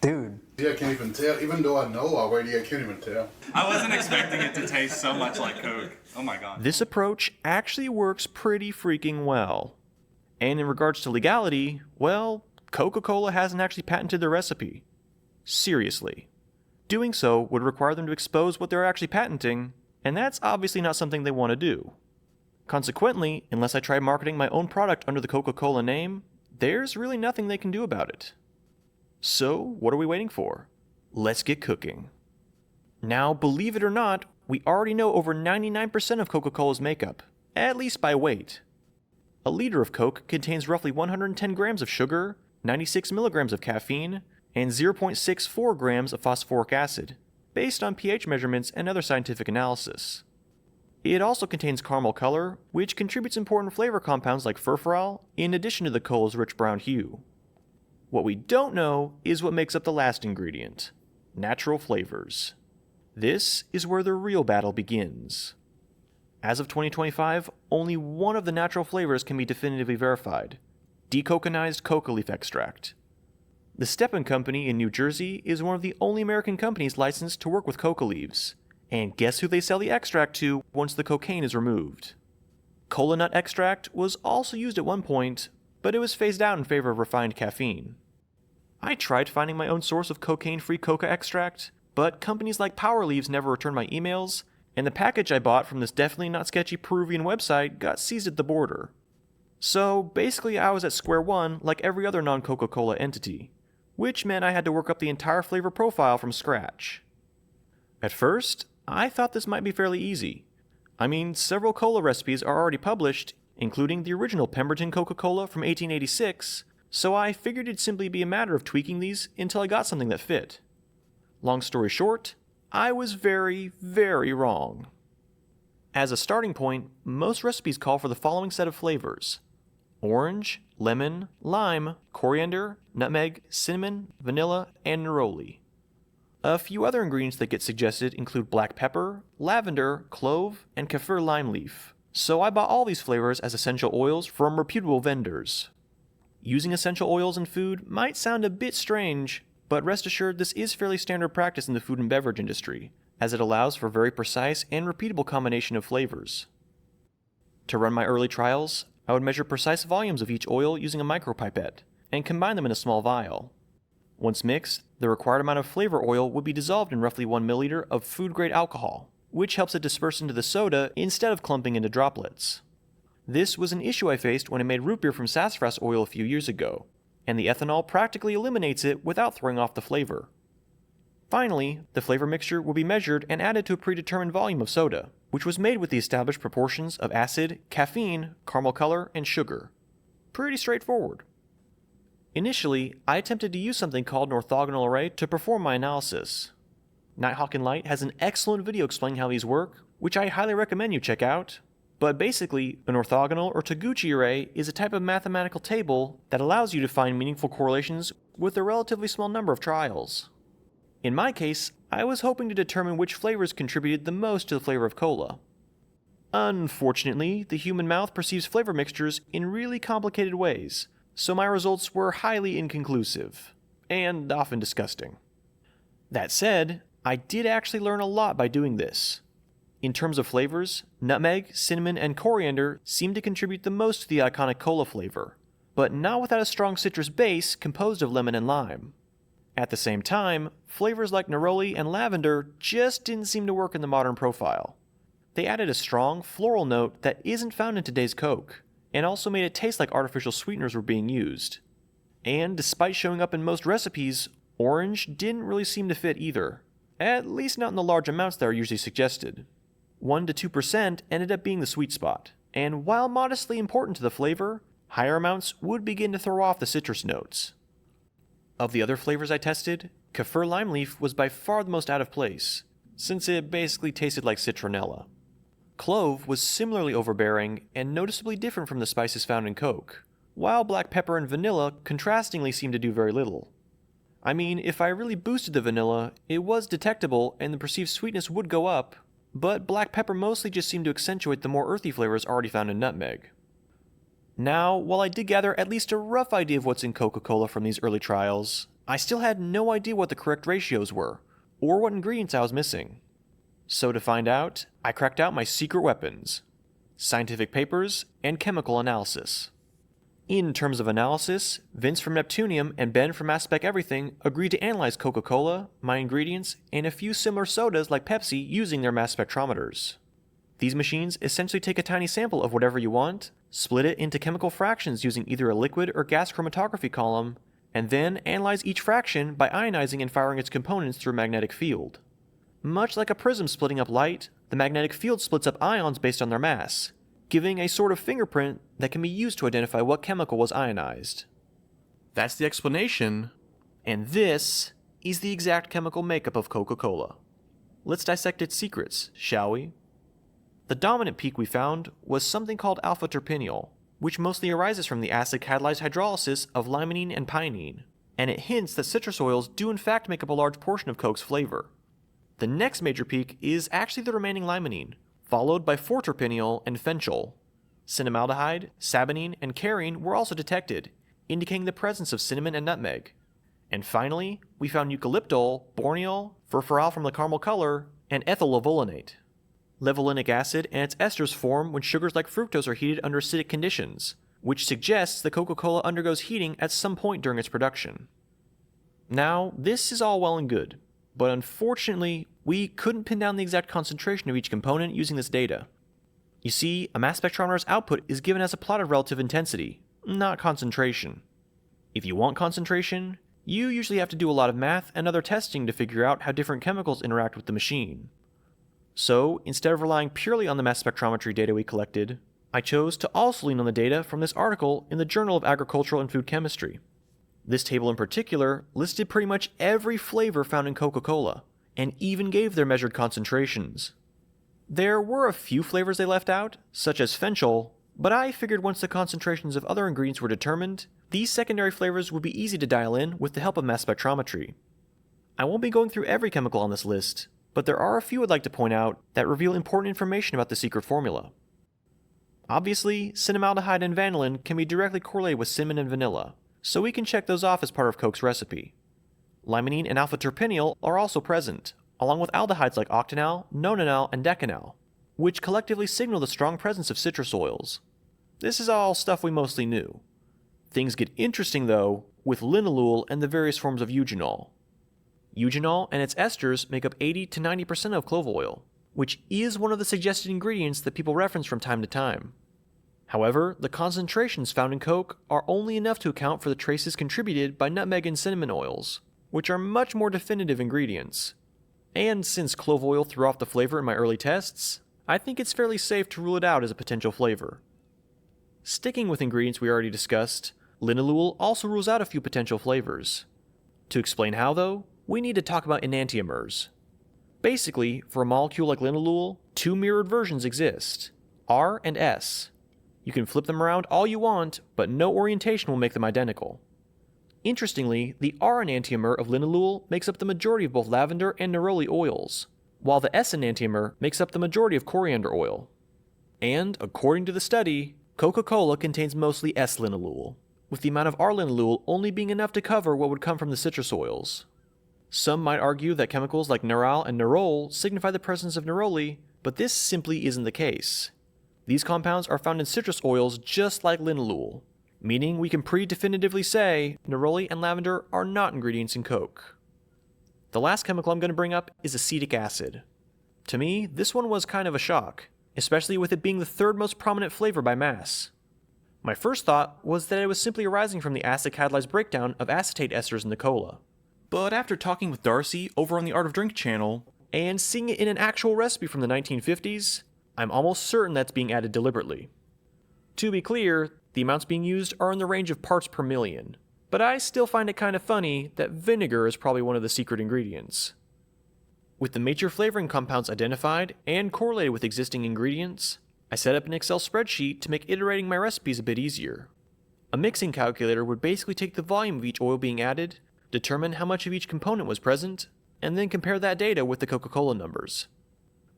Dude.
Yeah, I can't even tell. Even though I know already, I can't even tell.
I wasn't expecting it to taste so much like Coke. Oh my god.
this approach actually works pretty freaking well. And in regards to legality, well, Coca-Cola hasn't actually patented their recipe. Seriously. Doing so would require them to expose what they're actually patenting, and that's obviously not something they want to do. Consequently, unless I try marketing my own product under the Coca-Cola name, there's really nothing they can do about it. So, what are we waiting for? Let's get cooking. Now, believe it or not, we already know over 99% of Coca-Cola's makeup, at least by weight. A liter of Coke contains roughly 110 grams of sugar, 96 milligrams of caffeine, and 0.64 grams of phosphoric acid, based on pH measurements and other scientific analysis. It also contains caramel color, which contributes important flavor compounds like furfural, in addition to the cola's rich brown hue. What we don't know is what makes up the last ingredient, natural flavors. This is where the real battle begins. As of 2025, only one of the natural flavors can be definitively verified, decoconized coca leaf extract. The Stepan Company in New Jersey is one of the only American companies licensed to work with coca leaves. And guess who they sell the extract to once the cocaine is removed? Cola nut extract was also used at one point, but it was phased out in favor of refined caffeine. I tried finding my own source of cocaine-free coca extract, but companies like Power Leaves never returned my emails, and the package I bought from this definitely not sketchy Peruvian website got seized at the border. So basically I was at square one like every other non-Coca-Cola entity, which meant I had to work up the entire flavor profile from scratch. At first, I thought this might be fairly easy. I mean, several cola recipes are already published, including the original Pemberton Coca-Cola from 1886, so I figured it'd simply be a matter of tweaking these until I got something that fit. Long story short, I was very, very wrong. As a starting point, most recipes call for the following set of flavors: orange, lemon, lime, coriander, nutmeg, cinnamon, vanilla, and neroli. A few other ingredients that get suggested include black pepper, lavender, clove, and kaffir lime leaf, so I bought all these flavors as essential oils from reputable vendors. Using essential oils in food might sound a bit strange, but rest assured this is fairly standard practice in the food and beverage industry, as it allows for very precise and repeatable combination of flavors. To run my early trials, I would measure precise volumes of each oil using a micropipette, and combine them in a small vial. Once mixed, the required amount of flavor oil would be dissolved in roughly 1 milliliter of food-grade alcohol, which helps it disperse into the soda instead of clumping into droplets. This was an issue I faced when I made root beer from sassafras oil a few years ago, and the ethanol practically eliminates it without throwing off the flavor. Finally, the flavor mixture will be measured and added to a predetermined volume of soda, which was made with the established proportions of acid, caffeine, caramel color, and sugar. Pretty straightforward. Initially, I attempted to use something called an orthogonal array to perform my analysis. Nighthawk and Light has an excellent video explaining how these work, which I highly recommend you check out. But basically, an orthogonal or Taguchi array is a type of mathematical table that allows you to find meaningful correlations with a relatively small number of trials. In my case, I was hoping to determine which flavors contributed the most to the flavor of cola. Unfortunately, the human mouth perceives flavor mixtures in really complicated ways, so my results were highly inconclusive, and often disgusting. That said, I did actually learn a lot by doing this. In terms of flavors, nutmeg, cinnamon, and coriander seem to contribute the most to the iconic cola flavor, but not without a strong citrus base composed of lemon and lime. At the same time, flavors like neroli and lavender just didn't seem to work in the modern profile. They added a strong, floral note that isn't found in today's Coke, and also made it taste like artificial sweeteners were being used. And despite showing up in most recipes, orange didn't really seem to fit either, at least not in the large amounts that are usually suggested. 1 to 2% ended up being the sweet spot, and while modestly important to the flavor, higher amounts would begin to throw off the citrus notes. Of the other flavors I tested, kaffir lime leaf was by far the most out of place, since it basically tasted like citronella. Clove was similarly overbearing and noticeably different from the spices found in Coke, while black pepper and vanilla contrastingly seemed to do very little. I mean, if I really boosted the vanilla, it was detectable and the perceived sweetness would go up, but black pepper mostly just seemed to accentuate the more earthy flavors already found in nutmeg. Now, while I did gather at least a rough idea of what's in Coca-Cola from these early trials, I still had no idea what the correct ratios were, or what ingredients I was missing. So to find out, I cracked out my secret weapons: scientific papers and chemical analysis. In terms of analysis, Vince from Neptunium and Ben from Mass Spec Everything agreed to analyze Coca-Cola, my ingredients, and a few similar sodas like Pepsi using their mass spectrometers. These machines essentially take a tiny sample of whatever you want, split it into chemical fractions using either a liquid or gas chromatography column, and then analyze each fraction by ionizing and firing its components through a magnetic field. Much like a prism splitting up light, the magnetic field splits up ions based on their mass, giving a sort of fingerprint that can be used to identify what chemical was ionized. That's the explanation, and this is the exact chemical makeup of Coca-Cola. Let's dissect its secrets, shall we? The dominant peak we found was something called alpha-terpineol, which mostly arises from the acid-catalyzed hydrolysis of limonene and pinene, and it hints that citrus oils do in fact make up a large portion of Coke's flavor. The next major peak is actually the remaining limonene, followed by 4-terpineol and fenchol. Cinnamaldehyde, saponine, and carine were also detected, indicating the presence of cinnamon and nutmeg. And finally, we found eucalyptol, borneol, furfural from the caramel color, and ethyl levolinate. Levolinic acid and its esters form when sugars like fructose are heated under acidic conditions, which suggests that Coca-Cola undergoes heating at some point during its production. Now, this is all well and good, but unfortunately, we couldn't pin down the exact concentration of each component using this data. You see, a mass spectrometer's output is given as a plot of relative intensity, not concentration. If you want concentration, you usually have to do a lot of math and other testing to figure out how different chemicals interact with the machine. So, instead of relying purely on the mass spectrometry data we collected, I chose to also lean on the data from this article in the Journal of Agricultural and Food Chemistry. This table in particular listed pretty much every flavor found in Coca-Cola, and even gave their measured concentrations. There were a few flavors they left out, such as fenchol, but I figured once the concentrations of other ingredients were determined, these secondary flavors would be easy to dial in with the help of mass spectrometry. I won't be going through every chemical on this list, but there are a few I'd like to point out that reveal important information about the secret formula. Obviously, cinnamaldehyde and vanillin can be directly correlated with cinnamon and vanilla, so we can check those off as part of Coke's recipe. Limonene and alpha-terpineol are also present, along with aldehydes like octanol, nonanol, and decanol, which collectively signal the strong presence of citrus oils. This is all stuff we mostly knew. Things get interesting, though, with linalool and the various forms of eugenol. Eugenol and its esters make up 80 to 90% of clove oil, which is one of the suggested ingredients that people reference from time to time. However, the concentrations found in Coke are only enough to account for the traces contributed by nutmeg and cinnamon oils, which are much more definitive ingredients. And since clove oil threw off the flavor in my early tests, I think it's fairly safe to rule it out as a potential flavor. Sticking with ingredients we already discussed, linalool also rules out a few potential flavors. To explain how, though, we need to talk about enantiomers. Basically, for a molecule like linalool, two mirrored versions exist, R and S. You can flip them around all you want, but no orientation will make them identical. Interestingly, the R enantiomer of linalool makes up the majority of both lavender and neroli oils, while the S enantiomer makes up the majority of coriander oil. And, according to the study, Coca-Cola contains mostly S-linalool, with the amount of R-linalool only being enough to cover what would come from the citrus oils. Some might argue that chemicals like neral and nerol signify the presence of neroli, but this simply isn't the case. These compounds are found in citrus oils just like linalool, meaning we can pretty definitively say neroli and lavender are not ingredients in Coke. The last chemical I'm going to bring up is acetic acid. To me, this one was kind of a shock, especially with it being the third most prominent flavor by mass. My first thought was that it was simply arising from the acid-catalyzed breakdown of acetate esters in the cola. But after talking with Darcy over on the Art of Drink channel, and seeing it in an actual recipe from the 1950s, I'm almost certain that's being added deliberately. To be clear, the amounts being used are in the range of parts per million, but I still find it kind of funny that vinegar is probably one of the secret ingredients. With the major flavoring compounds identified and correlated with existing ingredients, I set up an Excel spreadsheet to make iterating my recipes a bit easier. A mixing calculator would basically take the volume of each oil being added, determine how much of each component was present, and then compare that data with the Coca-Cola numbers.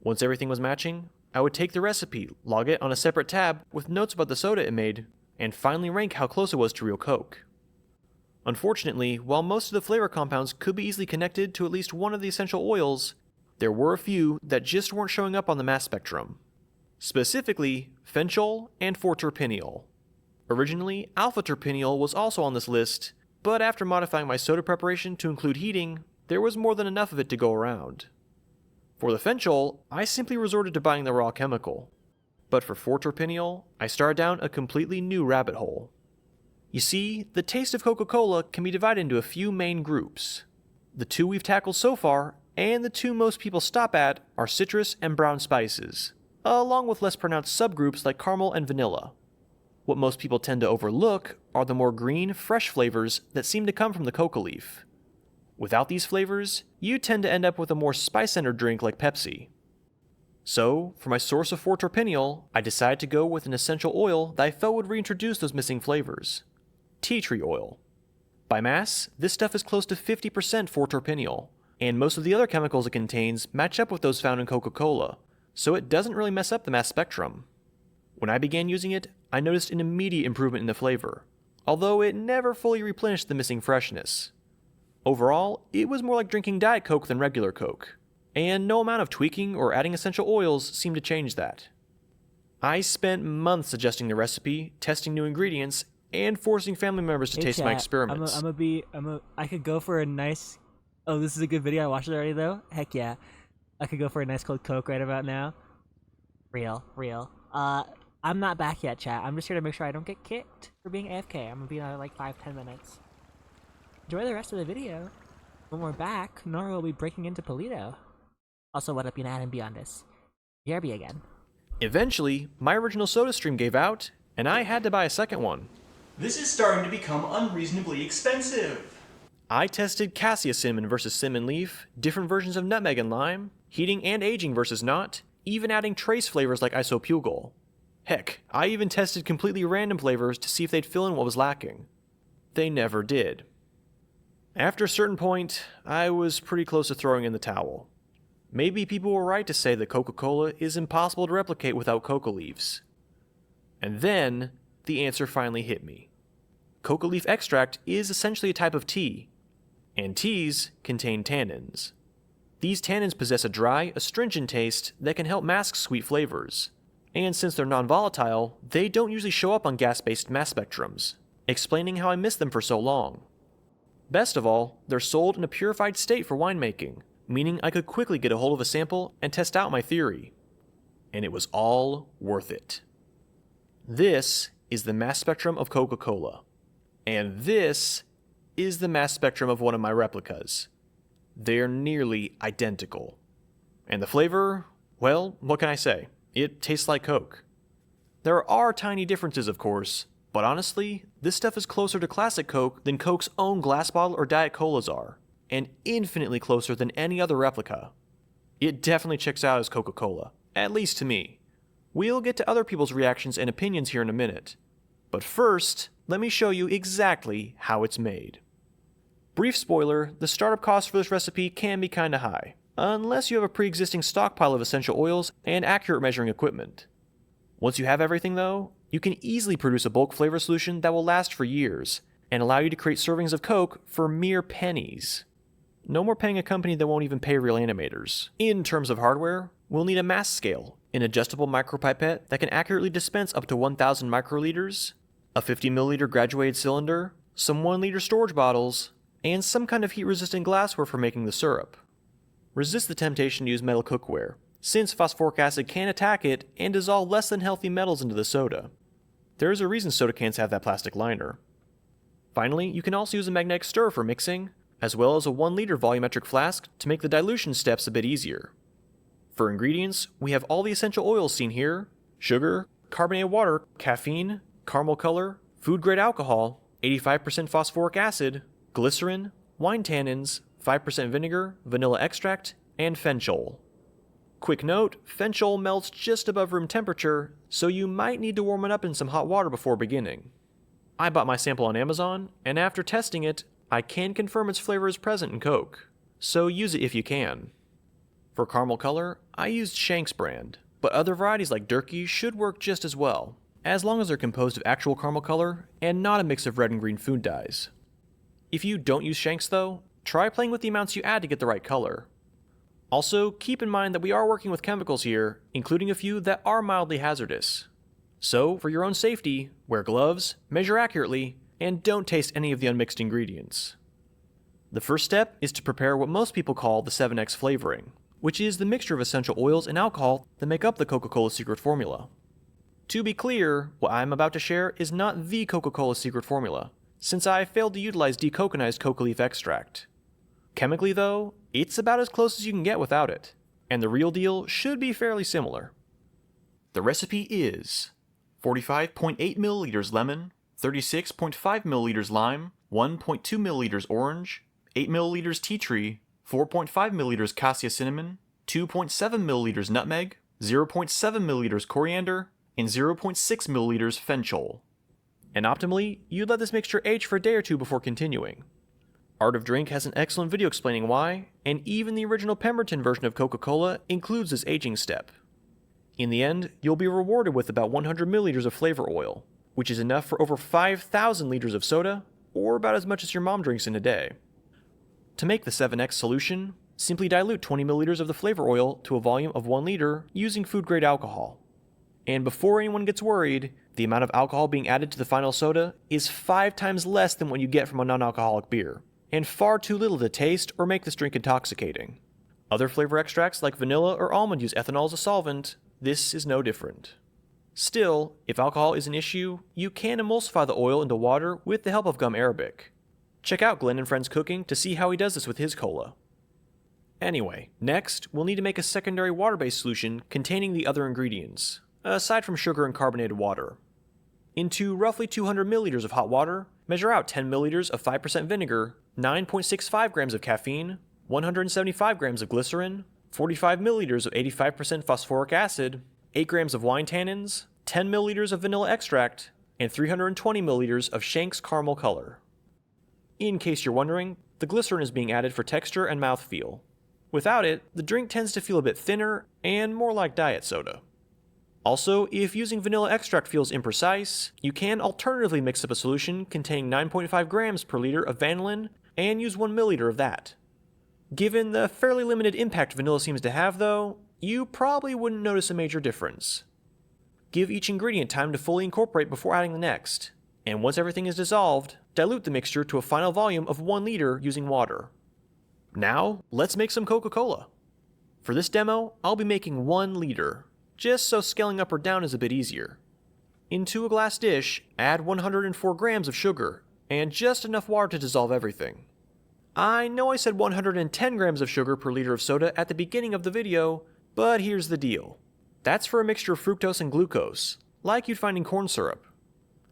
Once everything was matching, I would take the recipe, log it on a separate tab with notes about the soda it made, and finally rank how close it was to real Coke. Unfortunately, while most of the flavor compounds could be easily connected to at least one of the essential oils, there were a few that just weren't showing up on the mass spectrum. Specifically, fenchol and 4-terpineol. Originally, alpha-terpineol was also on this list, but after modifying my soda preparation to include heating, there was more than enough of it to go around. For the fenchol, I simply resorted to buying the raw chemical. But for 4-terpineol, I started down a completely new rabbit hole. You see, the taste of Coca-Cola can be divided into a few main groups. The two we've tackled so far, and the two most people stop at, are citrus and brown spices, along with less pronounced subgroups like caramel and vanilla. What most people tend to overlook are the more green, fresh flavors that seem to come from the coca leaf. Without these flavors, you tend to end up with a more spice-centered drink like Pepsi. So, for my source of 4-terpineol, I decided to go with an essential oil that I felt would reintroduce those missing flavors. Tea tree oil. By mass, this stuff is close to 50% 4-terpineol, and most of the other chemicals it contains match up with those found in Coca-Cola, so it doesn't really mess up the mass spectrum. When I began using it, I noticed an immediate improvement in the flavor, although it never fully replenished the missing freshness. Overall, it was more like drinking Diet Coke than regular Coke, and no amount of tweaking or adding essential oils seemed to change that. I spent months adjusting the recipe, testing new ingredients, and forcing family members to taste my experiments.
I could go for a nice... Oh, this is a good video. I watched it already, though. Heck yeah. I could go for a nice cold Coke right about now. Real. I'm not back yet, chat. I'm just here to make sure I don't get kicked for being AFK. I'm gonna be another, like, 5-10 minutes. Enjoy the rest of the video. When we're back, Nora will be breaking into Polito. Also, what up, United and beyond this? BRB again.
Eventually, my original soda stream gave out, and I had to buy a second one.
This is starting to become unreasonably expensive.
I tested cassia cinnamon versus cinnamon leaf, different versions of nutmeg and lime, heating and aging versus not, even adding trace flavors like isopugol. Heck, I even tested completely random flavors to see if they'd fill in what was lacking. They never did. After a certain point, I was pretty close to throwing in the towel. Maybe people were right to say that Coca-Cola is impossible to replicate without coca leaves. And then, the answer finally hit me. Coca leaf extract is essentially a type of tea, and teas contain tannins. These tannins possess a dry, astringent taste that can help mask sweet flavors. And since they're non-volatile, they don't usually show up on gas-based mass spectrums, explaining how I missed them for so long. Best of all, they're sold in a purified state for winemaking, meaning I could quickly get a hold of a sample and test out my theory. And it was all worth it. This is the mass spectrum of Coca-Cola. And this is the mass spectrum of one of my replicas. They're nearly identical. And the flavor, well, what can I say? It tastes like Coke. There are tiny differences, of course, but honestly, this stuff is closer to classic Coke than Coke's own glass bottle or Diet Colas are, and infinitely closer than any other replica. It definitely checks out as Coca-Cola, at least to me. We'll get to other people's reactions and opinions here in a minute. But first, let me show you exactly how it's made. Brief spoiler, the startup cost for this recipe can be kinda high, unless you have a pre-existing stockpile of essential oils and accurate measuring equipment. Once you have everything though, you can easily produce a bulk flavor solution that will last for years, and allow you to create servings of Coke for mere pennies. No more paying a company that won't even pay real animators. In terms of hardware, we'll need a mass scale, an adjustable micropipette that can accurately dispense up to 1,000 microliters, a 50ml graduated cylinder, some 1-liter storage bottles, and some kind of heat-resistant glassware for making the syrup. Resist the temptation to use metal cookware, since phosphoric acid can attack it and dissolve less than healthy metals into the soda. There is a reason soda cans have that plastic liner. Finally, you can also use a magnetic stirrer for mixing, as well as a 1-liter volumetric flask to make the dilution steps a bit easier. For ingredients, we have all the essential oils seen here: sugar, carbonated water, caffeine, caramel color, food-grade alcohol, 85% phosphoric acid, glycerin, wine tannins, 5% vinegar, vanilla extract, and fenchol. Quick note, fenchol melts just above room temperature, so you might need to warm it up in some hot water before beginning. I bought my sample on Amazon, and after testing it, I can confirm its flavor is present in Coke, so use it if you can. For caramel color, I used Shank's brand, but other varieties like Durkee should work just as well, as long as they're composed of actual caramel color and not a mix of red and green food dyes. If you don't use Shank's though, try playing with the amounts you add to get the right color. Also, keep in mind that we are working with chemicals here, including a few that are mildly hazardous. So, for your own safety, wear gloves, measure accurately, and don't taste any of the unmixed ingredients. The first step is to prepare what most people call the 7X flavoring, which is the mixture of essential oils and alcohol that make up the Coca-Cola secret formula. To be clear, what I am about to share is not the Coca-Cola secret formula, since I failed to utilize decoconized coca leaf extract. Chemically though, it's about as close as you can get without it, and the real deal should be fairly similar. The recipe is 45.8 milliliters lemon, 36.5 milliliters lime, 1.2 milliliters orange, 8 milliliters tea tree, 4.5 milliliters cassia cinnamon, 2.7 milliliters nutmeg, 0.7 milliliters coriander, and 0.6 milliliters fenchel. And optimally, you'd let this mixture age for a day or two before continuing. Art of Drink has an excellent video explaining why, and even the original Pemberton version of Coca-Cola includes this aging step. In the end, you'll be rewarded with about 100 milliliters of flavor oil, which is enough for over 5,000 liters of soda, or about as much as your mom drinks in a day. To make the 7X solution, simply dilute 20 milliliters of the flavor oil to a volume of 1 liter using food-grade alcohol. And before anyone gets worried, the amount of alcohol being added to the final soda is 5 times less than what you get from a non-alcoholic beer, and far too little to taste or make this drink intoxicating. Other flavor extracts like vanilla or almond use ethanol as a solvent. This is no different. Still, if alcohol is an issue, you can emulsify the oil into water with the help of gum arabic. Check out Glenn and Friends Cooking to see how he does this with his cola. Anyway, next, we'll need to make a secondary water-based solution containing the other ingredients, aside from sugar and carbonated water. Into roughly 200 milliliters of hot water, measure out 10 milliliters of 5% vinegar, 9.65 grams of caffeine, 175 grams of glycerin, 45 milliliters of 85% phosphoric acid, 8 grams of wine tannins, 10 milliliters of vanilla extract, and 320 milliliters of Shank's caramel color. In case you're wondering, the glycerin is being added for texture and mouthfeel. Without it, the drink tends to feel a bit thinner and more like diet soda. Also, if using vanilla extract feels imprecise, you can alternatively mix up a solution containing 9.5 grams per liter of vanillin and use 1 milliliter of that. Given the fairly limited impact vanilla seems to have though, you probably wouldn't notice a major difference. Give each ingredient time to fully incorporate before adding the next, and once everything is dissolved, dilute the mixture to a final volume of 1 liter using water. Now, let's make some Coca-Cola. For this demo, I'll be making 1 liter, just so scaling up or down is a bit easier. Into a glass dish, add 104 grams of sugar, and just enough water to dissolve everything. I know I said 110 grams of sugar per liter of soda at the beginning of the video, but here's the deal. That's for a mixture of fructose and glucose, like you'd find in corn syrup.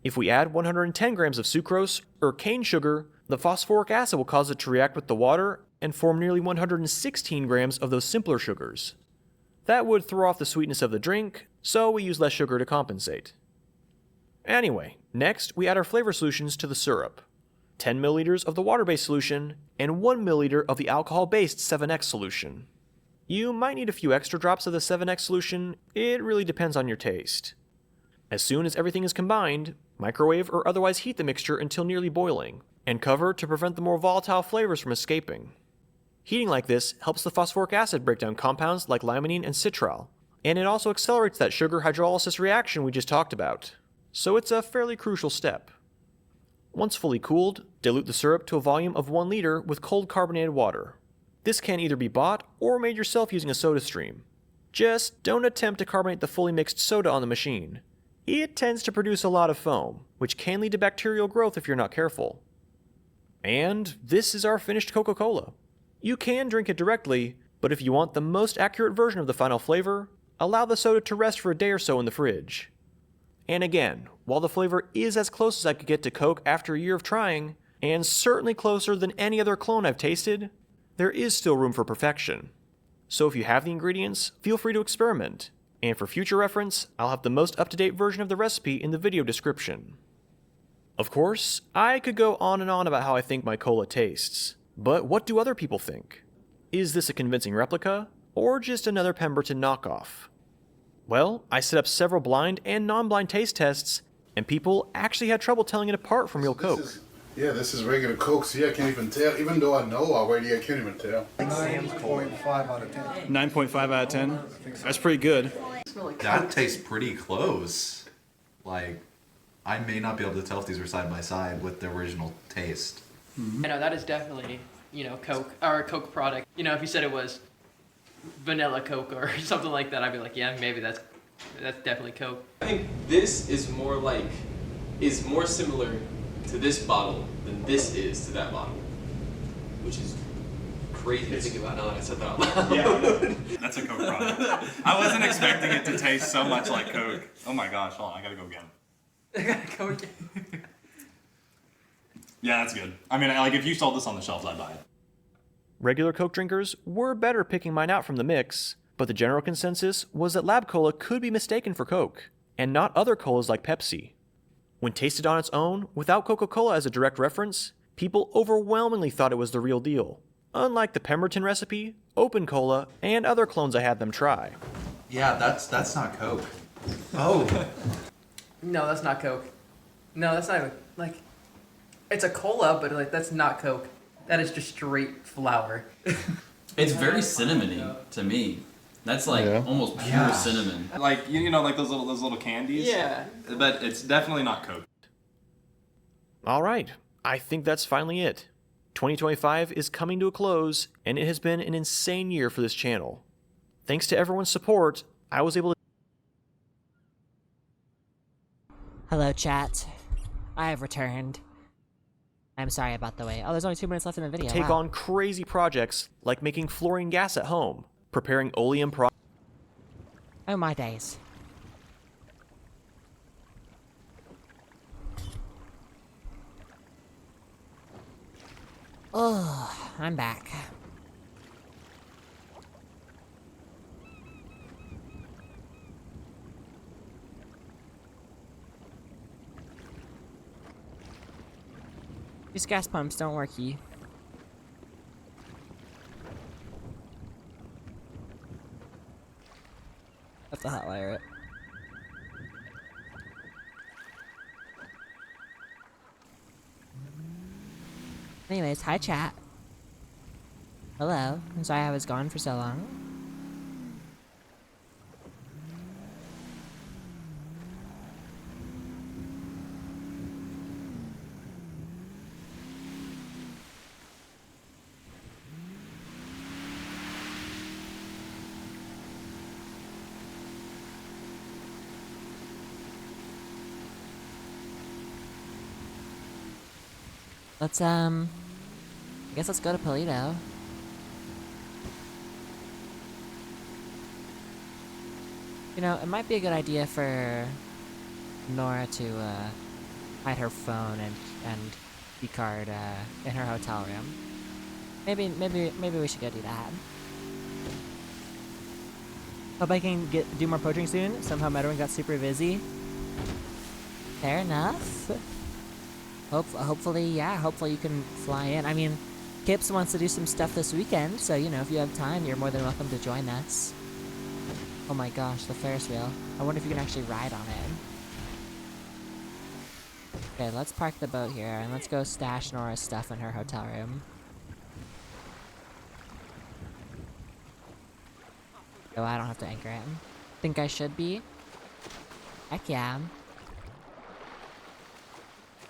If we add 110 grams of sucrose, or cane sugar, the phosphoric acid will cause it to react with the water and form nearly 116 grams of those simpler sugars. That would throw off the sweetness of the drink, so we use less sugar to compensate. Anyway, next we add our flavor solutions to the syrup. 10 milliliters of the water-based solution, and 1 milliliter of the alcohol-based 7X solution. You might need a few extra drops of the 7X solution, it really depends on your taste. As soon as everything is combined, microwave or otherwise heat the mixture until nearly boiling, and cover to prevent the more volatile flavors from escaping. Heating like this helps the phosphoric acid break down compounds like limonene and citral, and it also accelerates that sugar hydrolysis reaction we just talked about, so it's a fairly crucial step. Once fully cooled, dilute the syrup to a volume of 1 liter with cold carbonated water. This can either be bought or made yourself using a soda stream. Just don't attempt to carbonate the fully mixed soda on the machine. It tends to produce a lot of foam, which can lead to bacterial growth if you're not careful. And this is our finished Coca-Cola. You can drink it directly, but if you want the most accurate version of the final flavor, allow the soda to rest for a day or so in the fridge. And again, while the flavor is as close as I could get to Coke after a year of trying, and certainly closer than any other clone I've tasted, there is still room for perfection. So if you have the ingredients, feel free to experiment, and for future reference, I'll have the most up-to-date version of the recipe in the video description. Of course, I could go on and on about how I think my cola tastes, but what do other people think? Is this a convincing replica? or just another Pemberton knockoff? Well, I set up several blind and non-blind taste tests, and people actually had trouble telling it apart from real Coke.
This is regular Coke. See, I can't even tell. Even though I know already, I can't even tell.
9.5 out of 10.
9.5 out of 10. That's pretty good.
That tastes pretty close. Like, I may not be able to tell if these are side by side with the original taste.
I know that is definitely, Coke or a Coke product. If you said it was vanilla Coke or something like that, I'd be like, yeah, maybe that's definitely Coke.
I think this is more similar to this bottle than this is to that bottle, which is crazy to think about now that I said that out loud.
Yeah, that's a Coke product. I wasn't expecting it to taste so much like Coke. Oh my gosh, hold on, I gotta go again.
I gotta go again.
Yeah, that's good. I mean, like, if you sold this on the shelves, I'd buy it.
Regular Coke drinkers were better picking mine out from the mix, but the general consensus was that Lab Cola could be mistaken for Coke, and not other colas like Pepsi. When tasted on its own, without Coca-Cola as a direct reference, people overwhelmingly thought it was the real deal, unlike the Pemberton recipe, Open Cola, and other clones I had them try.
Yeah, that's not Coke. Oh.
No, that's not Coke. No, that's not even, like, it's a cola, but that's not Coke. That is just straight flour.
It's very cinnamony to me. That's almost pure cinnamon.
Like, like those little candies?
Yeah.
But it's definitely not Coke.
Alright, I think that's finally it. 2025 is coming to a close, and it has been an insane year for this channel. Thanks to everyone's support, I was able to
Hello, chat. I have returned. I'm sorry about the wait. Oh, there's only 2 minutes left in the video.
take
Wow.
on crazy projects like making fluorine gas at home, preparing oleum products.
Oh, my days. Oh, I'm back. These gas pumps don't work, ye. Have to hotwire it. Anyways, hi chat. Hello. I'm sorry I was gone for so long. Let's, I guess let's go to Polito. It might be a good idea for Nora to, hide her phone and key card, in her hotel room. Maybe we should go do that. Hope I can do more poaching soon. Somehow Meadowing got super busy. Fair enough. Hopefully you can fly in. I mean, Kips wants to do some stuff this weekend, so, if you have time, you're more than welcome to join us. Oh my gosh, the Ferris wheel. I wonder if you can actually ride on it. Okay, let's park the boat here, and let's go stash Nora's stuff in her hotel room. Oh, I don't have to anchor it. Think I should be? Heck yeah.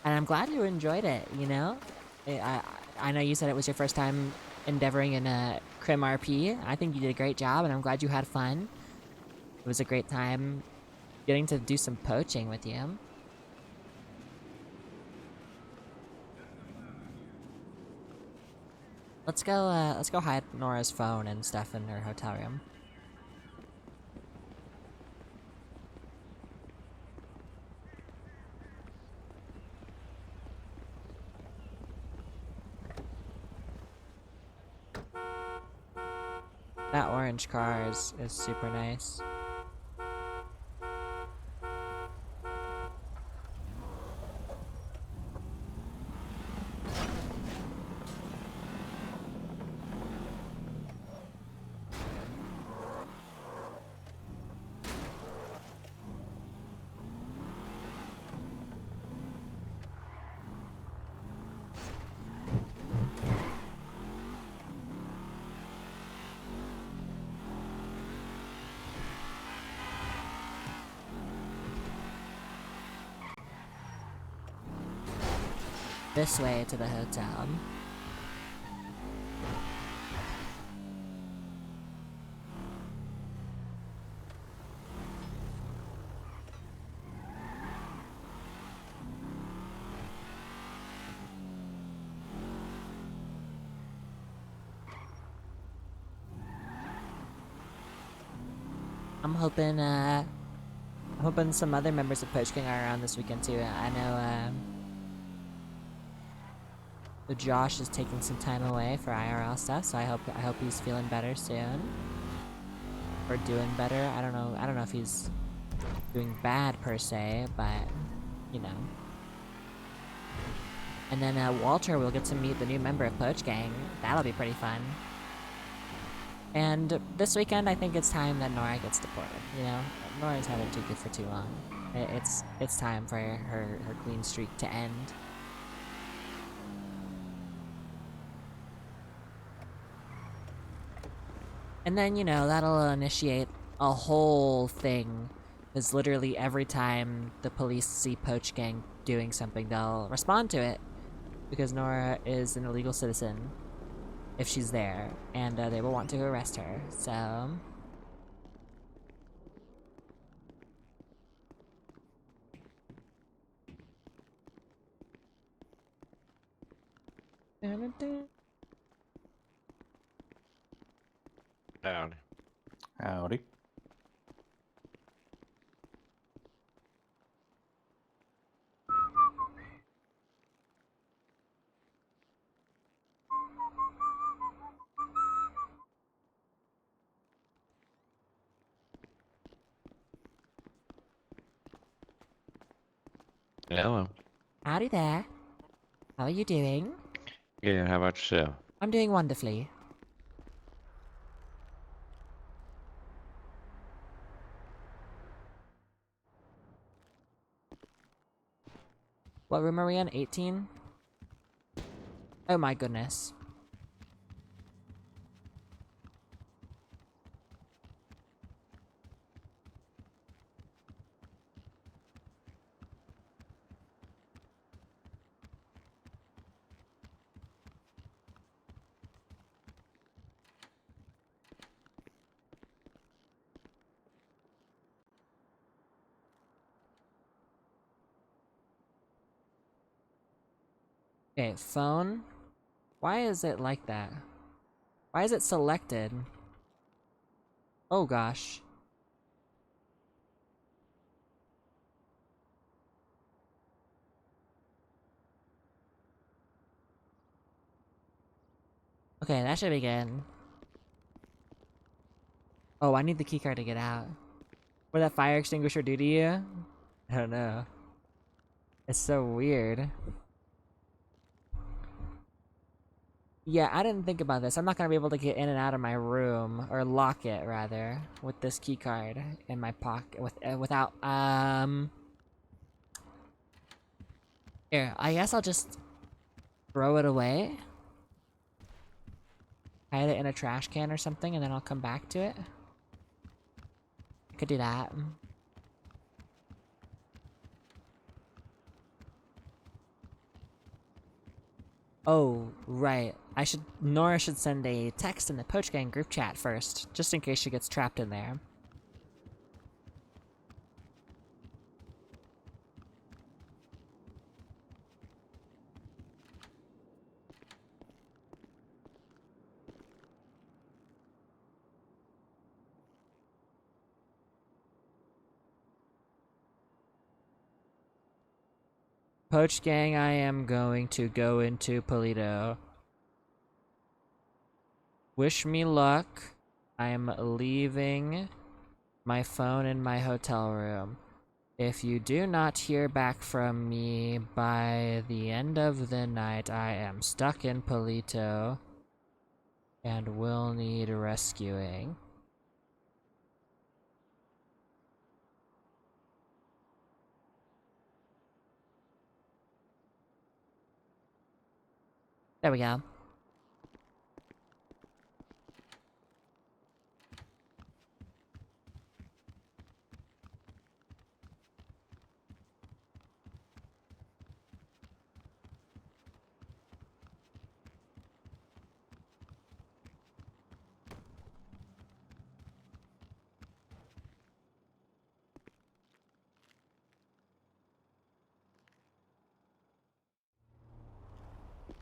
And I'm glad you enjoyed it, I know you said it was your first time endeavoring in a ChaseRP. I think you did a great job, and I'm glad you had fun. It was a great time getting to do some poaching with you. Let's go hide Nora's phone and stuff in her hotel room. That orange car is super nice. this way to the hotel. I'm hoping some other members of Poach Gang are around this weekend too. I know, Josh is taking some time away for IRL stuff, so I hope he's feeling better soon. Or doing better. I don't know if he's doing bad per se, but, you know. And then, Walter will get to meet the new member of Poach Gang. That'll be pretty fun. And this weekend, I think it's time that Nora gets deported, you know? Nora's had it too good for too long. It's time for her clean streak to end. And then, you know, that'll initiate a whole thing. Because literally every time the police see Poach Gang doing something, they'll respond to it. Because Nora is an illegal citizen. If she's there, and they will want to arrest her, so...
Howdy.
Howdy.
Hello.
Howdy there. How are you doing?
Yeah, how about yourself?
I'm doing wonderfully. What room are we in? 18? Oh my goodness. Okay, phone. Why is it like that? Why is it selected? Oh gosh. Okay, that should be good. Oh, I need the keycard to get out. What did that fire extinguisher do to you? I don't know. It's so weird. Yeah, I didn't think about this. I'm not gonna be able to get in and out of my room, or lock it rather, with this keycard in my pocket without Here, I guess I'll just throw it away. Hide it in a trash can or something, and then I'll come back to it. I could do that. Oh, right. Nora should send a text in the Poach Gang group chat first, just in case she gets trapped in there. Poach Gang, I am going to go into Polito. Wish me luck. I am leaving my phone in my hotel room. If you do not hear back from me by the end of the night, I am stuck in Polito and will need rescuing. There we go.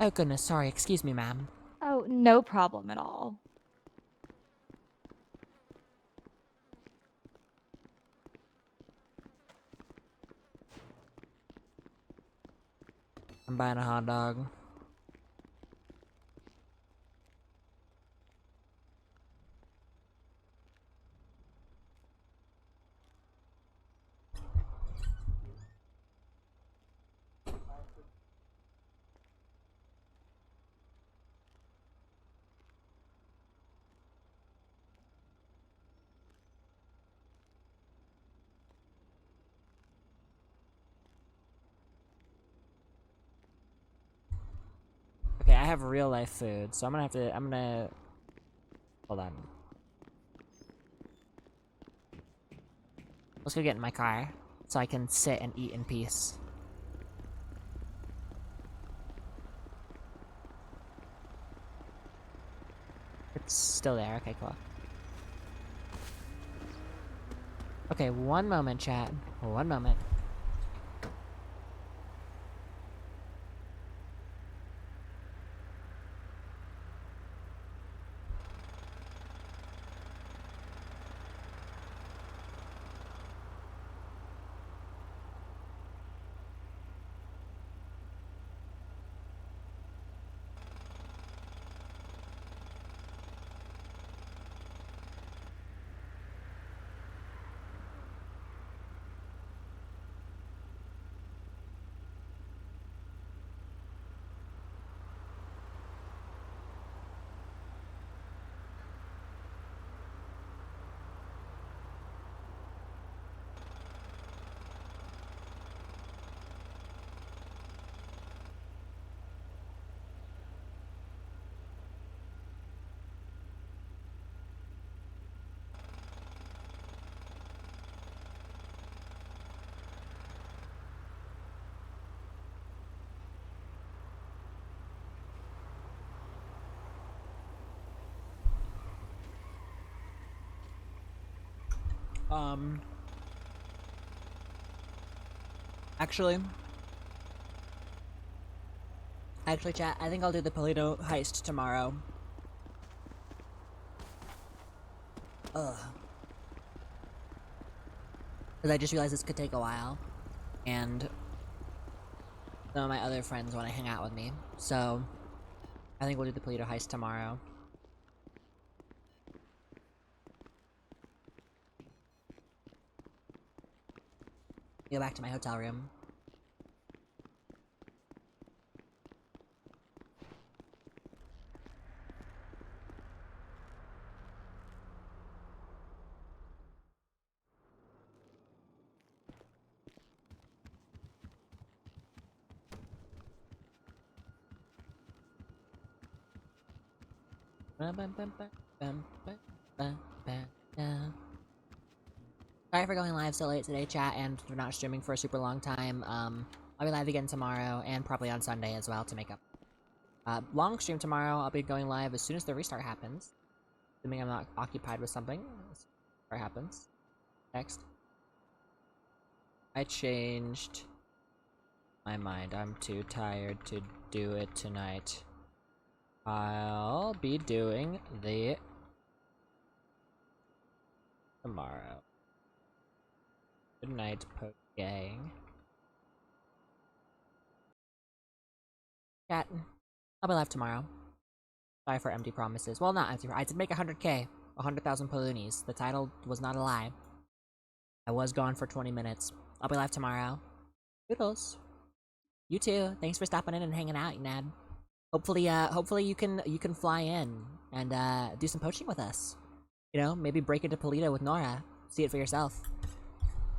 Oh goodness, sorry, excuse me, ma'am.
Oh, no problem at all.
I'm buying a hot dog. Okay, I have real life food, so I'm gonna hold on. Let's go get in my car, so I can sit and eat in peace. It's still there, okay, cool. Okay, one moment, chat. One moment. Actually, chat, I think I'll do the Polito heist tomorrow. Ugh. Because I just realized this could take a while, and some of my other friends want to hang out with me, so I think we'll do the Polito heist tomorrow. Go back to my hotel room. Sorry for going live so late today, chat, and for not streaming for a super long time. I'll be live again tomorrow, and probably on Sunday as well to make up. Long stream tomorrow, I'll be going live as soon as the restart happens. Assuming I'm not occupied with something. Restart happens. Next. I changed my mind. I'm too tired to do it tonight. I'll be doing the tomorrow. Good night, Poke Gang. Chat. I'll be live tomorrow. Sorry for empty promises. Well, not empty. I did make 100k. 100,000 Paloonies. The title was not a lie. I was gone for 20 minutes. I'll be live tomorrow. Toodles. You too. Thanks for stopping in and hanging out, Nad. Hopefully you can fly in and do some poaching with us. You know, maybe break into Polito with Nora. See it for yourself.